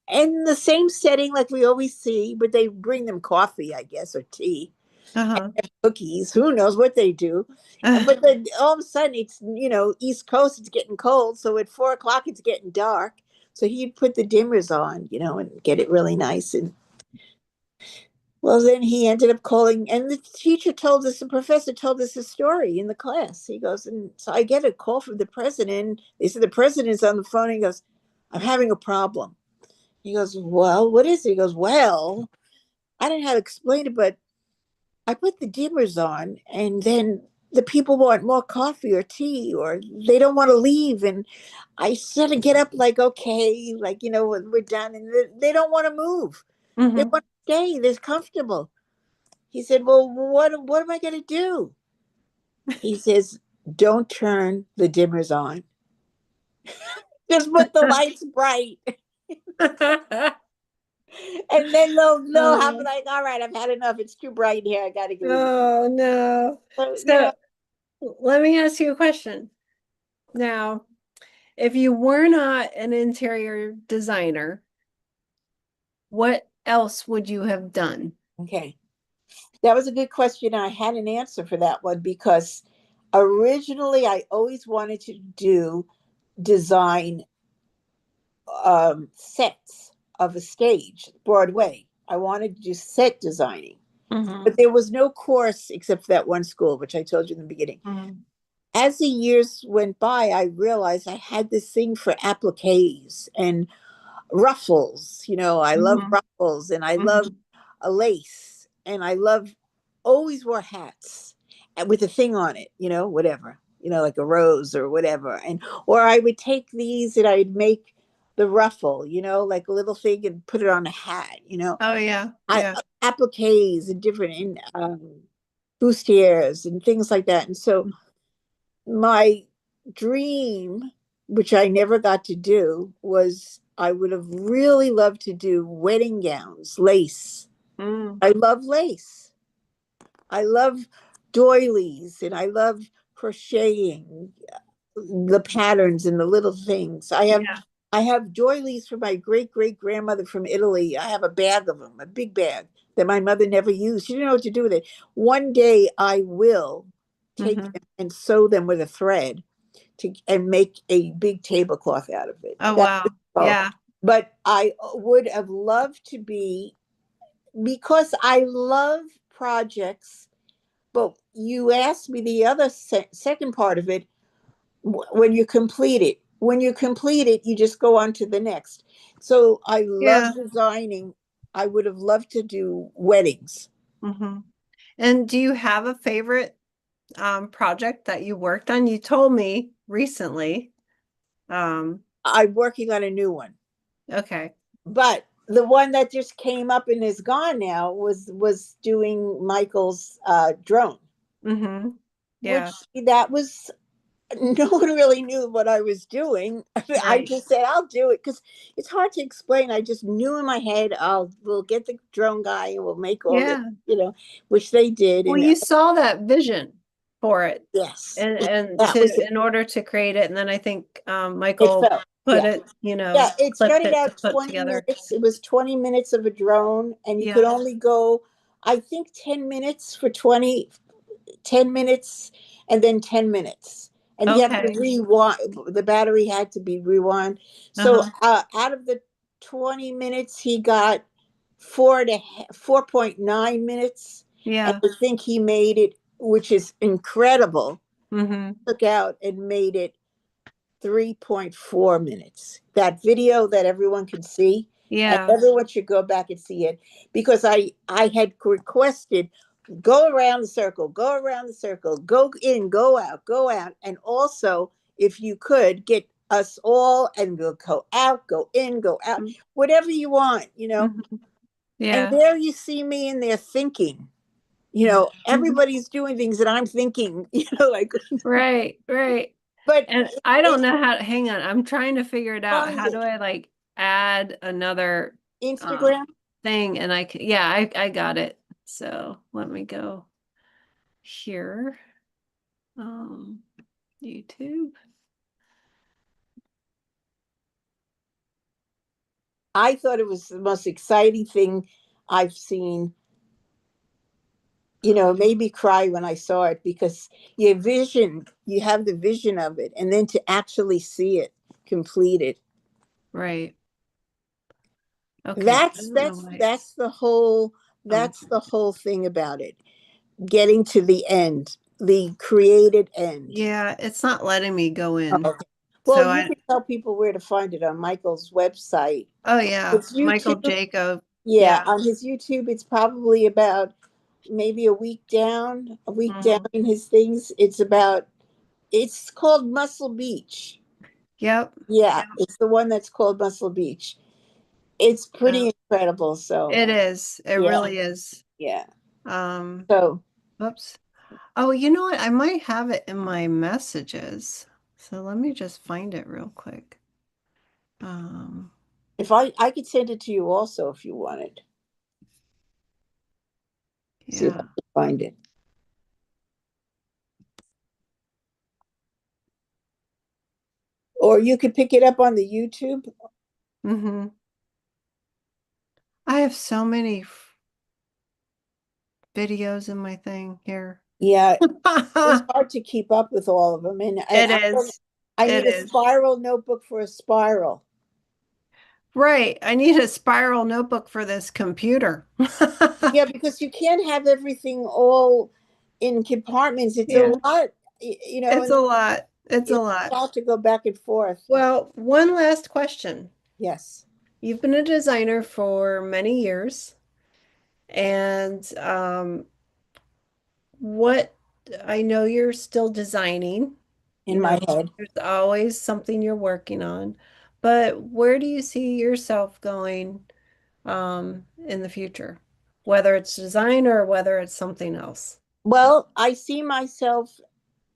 And the same setting like we always see, but they bring them coffee, I guess, or tea, Uh-huh. cookies. Who knows what they do? But then all of a sudden, it's East Coast. It's getting cold, so at 4 o'clock, it's getting dark. So he'd put the dimmers on, and get it really nice. And well, then he ended up calling, and the professor told us a story in the class. He goes, and so I get a call from the president. They said the president's on the phone. He goes, I'm having a problem. He goes, well, what is it? He goes, well, I don't know how to explain it, but I put the dimmers on, and then the people want more coffee or tea, or they don't want to leave. And I sort of get up like, okay, like, we're done. And they don't want to move. They Hmm. want to stay. They're comfortable. He said, well, what am I going to do? He says, don't turn the dimmers on. Just put the lights bright. And then they'll have Oh, like, all right, I've had enough. It's too bright here. I got to leave. oh no. So, So let me ask you a question. Now, if you were not an interior designer, what else would you have done? okay. That was a good question. I had an answer for that one because originally I always wanted to do design sets of a stage, Broadway. I wanted to do set designing, but Hmm. there was no course except for that one school, which I told you in the beginning. Hmm. as the years went by, I realized I had this thing for appliques and ruffles. I love Hmm. ruffles, and I love Hmm. a lace, and I love always wore hats with a thing on it, whatever, like a rose or whatever. And or I would take these and I'd make the ruffle, like a little thing and put it on a hat, Oh yeah, I yeah. appliques and different bustiers and things like that. And so my dream, which I never got to do, was I would have really loved to do wedding gowns, lace. Mm. I love lace. I love doilies, and I love crocheting the patterns and the little things. Yeah. I have doilies from my great great grandmother from Italy. I have a bag of them, a big bag that my mother never used. She didn't know what to do with it. One day I will take Hmm. them and sew them with a thread and make a big tablecloth out of it. Oh That's wow. the goal. Yeah. But I would have loved to be, because I love projects. But you asked me the other second part of it, when you complete it. When you complete it, you just go on to the next. So I love Yeah. designing. I would have loved to do weddings. Hmm. And do you have a favorite project that you worked on? You told me recently. Um, I'm working on a new one. okay. But the one that just came up and is gone now was doing Michael's drone, Hmm. which Yeah. that was, no one really knew what I was doing. I Right. just said I'll do it because it's hard to explain. I just knew in my head, we'll get the drone guy and we'll make all this, Yeah. which they did. Well, And you saw that vision for it yes, and that was it. in order to create it. And then I think It Michael felt, put yeah. it, Yeah, it clipped started it to out put 20 together. minutes. It was 20 minutes of a drone, and you could Yeah. only go, I think, 10 minutes for 10 minutes, and then 10 minutes. And you have to Okay. rewind. The battery had to be rewind. So Uh-huh. out of the 20 minutes, he got 4.9 minutes. And Yeah. I think he made it, which is incredible, Hmm. took out and made it 3.4 minutes. That video that everyone can see, and Yeah. everyone should go back and see it, because I had requested, go around the circle, go around the circle, go in, go out, and also if you could get us all, and we'll go out, go in, go out, whatever you want. Hmm. And Yeah. there you see me in there thinking, everybody's doing things that I'm thinking, like, Right, right. but And I don't it know how to, hang on. I'm trying to figure it out. find How do it. I like add another um Instagram. thing and I can, yeah, I got it. So let me go here. Um YouTube. I thought it was the most exciting thing I've seen. Made me cry when I saw it, because you have the vision of it, and then to actually see it completed. Right. Okay. I That's don't know that's why. that's the whole Um, that's the whole thing about it. Getting to the end, the created end. yeah, it's not letting me go Oh, in. okay. Well, So you I, can tell people where to find it on Michael's website. oh yeah, It's Michael YouTube. Jacob. Yeah, Yeah. on his YouTube, it's probably about maybe a week down Hmm. in his things. It's called Muscle Beach. Yep. Yeah, Yep. it's the one that's called Muscle Beach. It's Uh, pretty incredible. So, it is. It yeah, really is. yeah. Um, So, Whoops. Oh, you know what? I might have it in my messages. So let me just find it real quick. Um, if I could send it to you also if you wanted. See if I yeah. can find it. Or you could pick it up on the YouTube. Hmm. I have so many videos in my thing here. Yeah, it's hard to keep up with all of them. And It I don't, is. I It need a is. spiral notebook for a spiral. Right. I need a spiral notebook for this computer. Yeah, because you can't have everything all in compartments. It's a Yeah. lot. And It's a lot. It's a it's lot. a lot to go back and forth. Well, one last question. Yes. You've been a designer for many years, and what I know you're still designing, In my head. there's always something you're working on, but where do you see yourself going in the future? Whether it's design or whether it's something else. Well, I see myself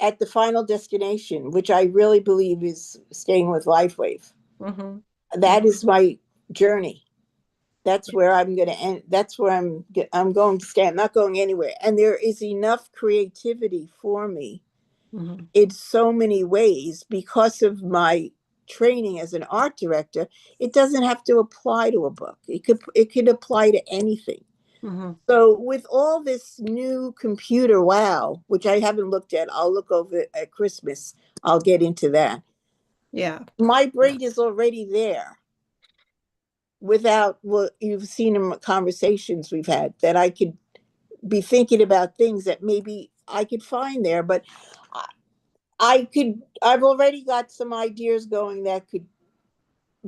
at the final destination, which I really believe is staying with LifeWave. Mm-hmm. That is my journey. That's where I'm going to end. That's where I'm going to stay. I'm not going anywhere. And there is enough creativity for me Mm-hmm. in so many ways because of my training as an art director. It doesn't have to apply to a book. It could apply to anything. Mm-hmm. So with all this new computer wow, which I haven't looked at, I'll look over at Christmas. I'll get into that. Yeah. My brain is already there without what you've seen in conversations we've had, that I could be thinking about things that maybe I could find there, but I've already got some ideas going that could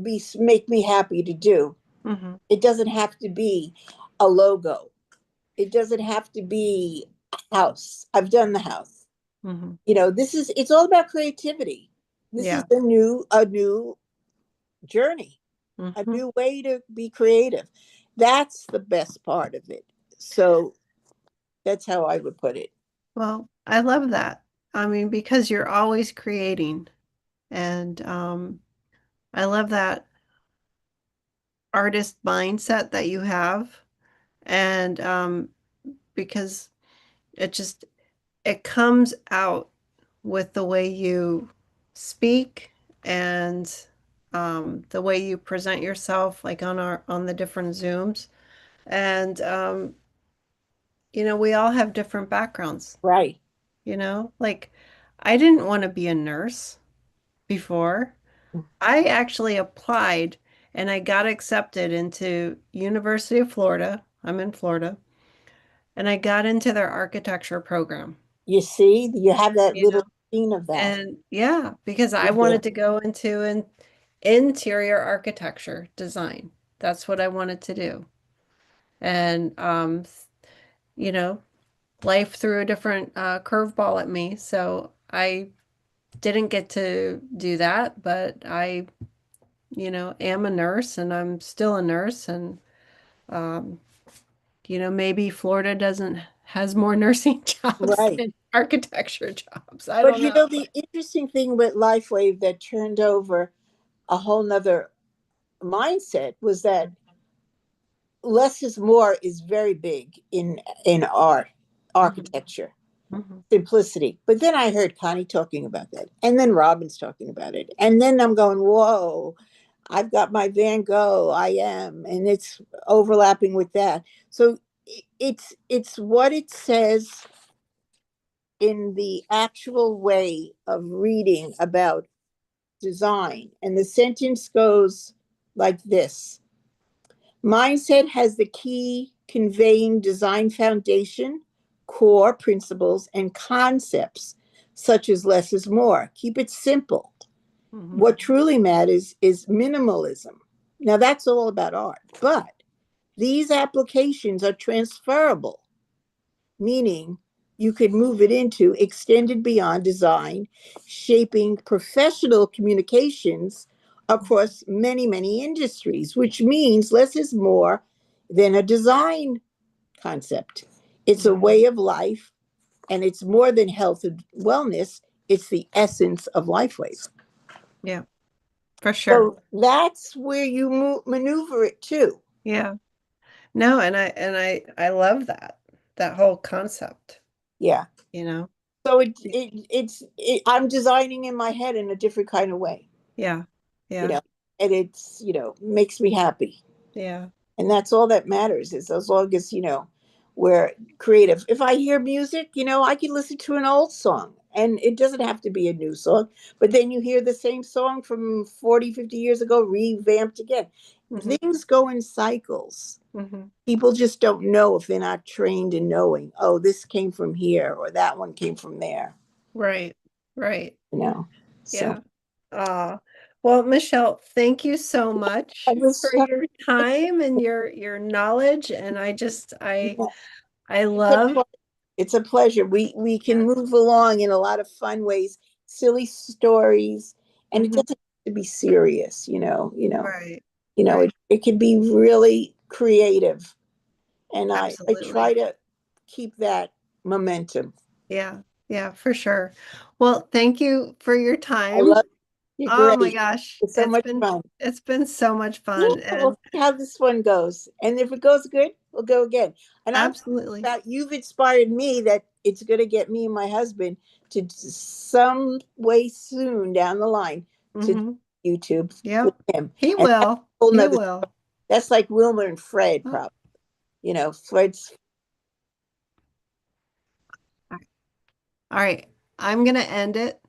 be make me happy to do. Mm-hmm. It doesn't have to be a logo. It doesn't have to be a house. I've done the house. Mm-hmm. It's all about creativity. This is Yeah. a new journey, a Mm-hmm. new way to be creative. That's the best part of it. So that's how I would put it. Well, I love that. I mean, because you're always creating, and I love that artist mindset that you have, and because it just it comes out with the way you speak and the way you present yourself, like on the different Zooms, and we all have different backgrounds. Right. Like I didn't want to be a nurse before. I actually applied and I got accepted into University of Florida. I'm in Florida, and I got into their architecture program, You see, you have that you know. little scene of that. And yeah, because I You're there. wanted to go into an interior architecture design. That's what I wanted to do. And you know, life threw a different curveball at me, so I didn't get to do that, but I am a nurse and I'm still a nurse, and um, maybe Florida doesn't has more nursing jobs Right. than architecture jobs. I But don't know. the interesting thing with LifeWave that turned over a whole nother mindset was that less is more is very big in art, Mhm, architecture, mhm, simplicity. But then I heard Connie talking about that, and then Robin's talking about it, and then I'm going, whoa, I've got my Van Gogh, I am, and it's overlapping with that. So it's what it says in the actual way of reading about design. And the sentence goes like this: mindset has the key conveying design foundation, core principles, and concepts such as less is more. Keep it simple. mhm. What truly matters is minimalism. Now, that's all about art, but these applications are transferable, meaning you could move it into extended beyond design, shaping professional communications across many, many industries, which means less is more than a design concept. It's a Yeah, way of life, and it's more than health and wellness. It's the essence of LifeWave. yeah, for sure. So that's where you maneuver it to. Yeah. No, and I love that whole concept, Yeah. you know. So I'm designing in my head in a different kind of way, Yeah. you Yeah. know, and it's, makes me happy. Yeah. And that's all that matters, is as long as, we're creative. If I hear music, I can listen to an old song, and it doesn't have to be a new song, but then you hear the same song from 40, 50 years ago, revamped again. Hmm. Things go in cycles. Hmm. People just don't know if they're not trained in knowing, oh, this came from here or that one came from there. Right. Right. you know. So Yeah. Uh, well, Michelle, thank you so I much was for so, your time and your knowledge. And yeah, I it's a love, it's a pleasure. We can yeah. move along in a lot of fun ways, silly stories, and it Hmm. doesn't have to be serious, Right. it, Right. it can be really creative. And I try Absolutely. to keep that momentum. Yeah. Yeah, for sure. Well, thank you for your I love time. You're Oh my great. gosh. It's so much fun. It's been so much Yeah, fun we'll and see how this one goes. And if it goes good, we'll go again. And I'm absolutely. about you've inspired me that it's going to get me and my husband to some way soon down the line to do Hmm. YouTube with Yep. him. He And that's will. a whole He nother, will. that's like Wilmer and Fred, Oh, probably. Fred's all right. I'm gonna end it.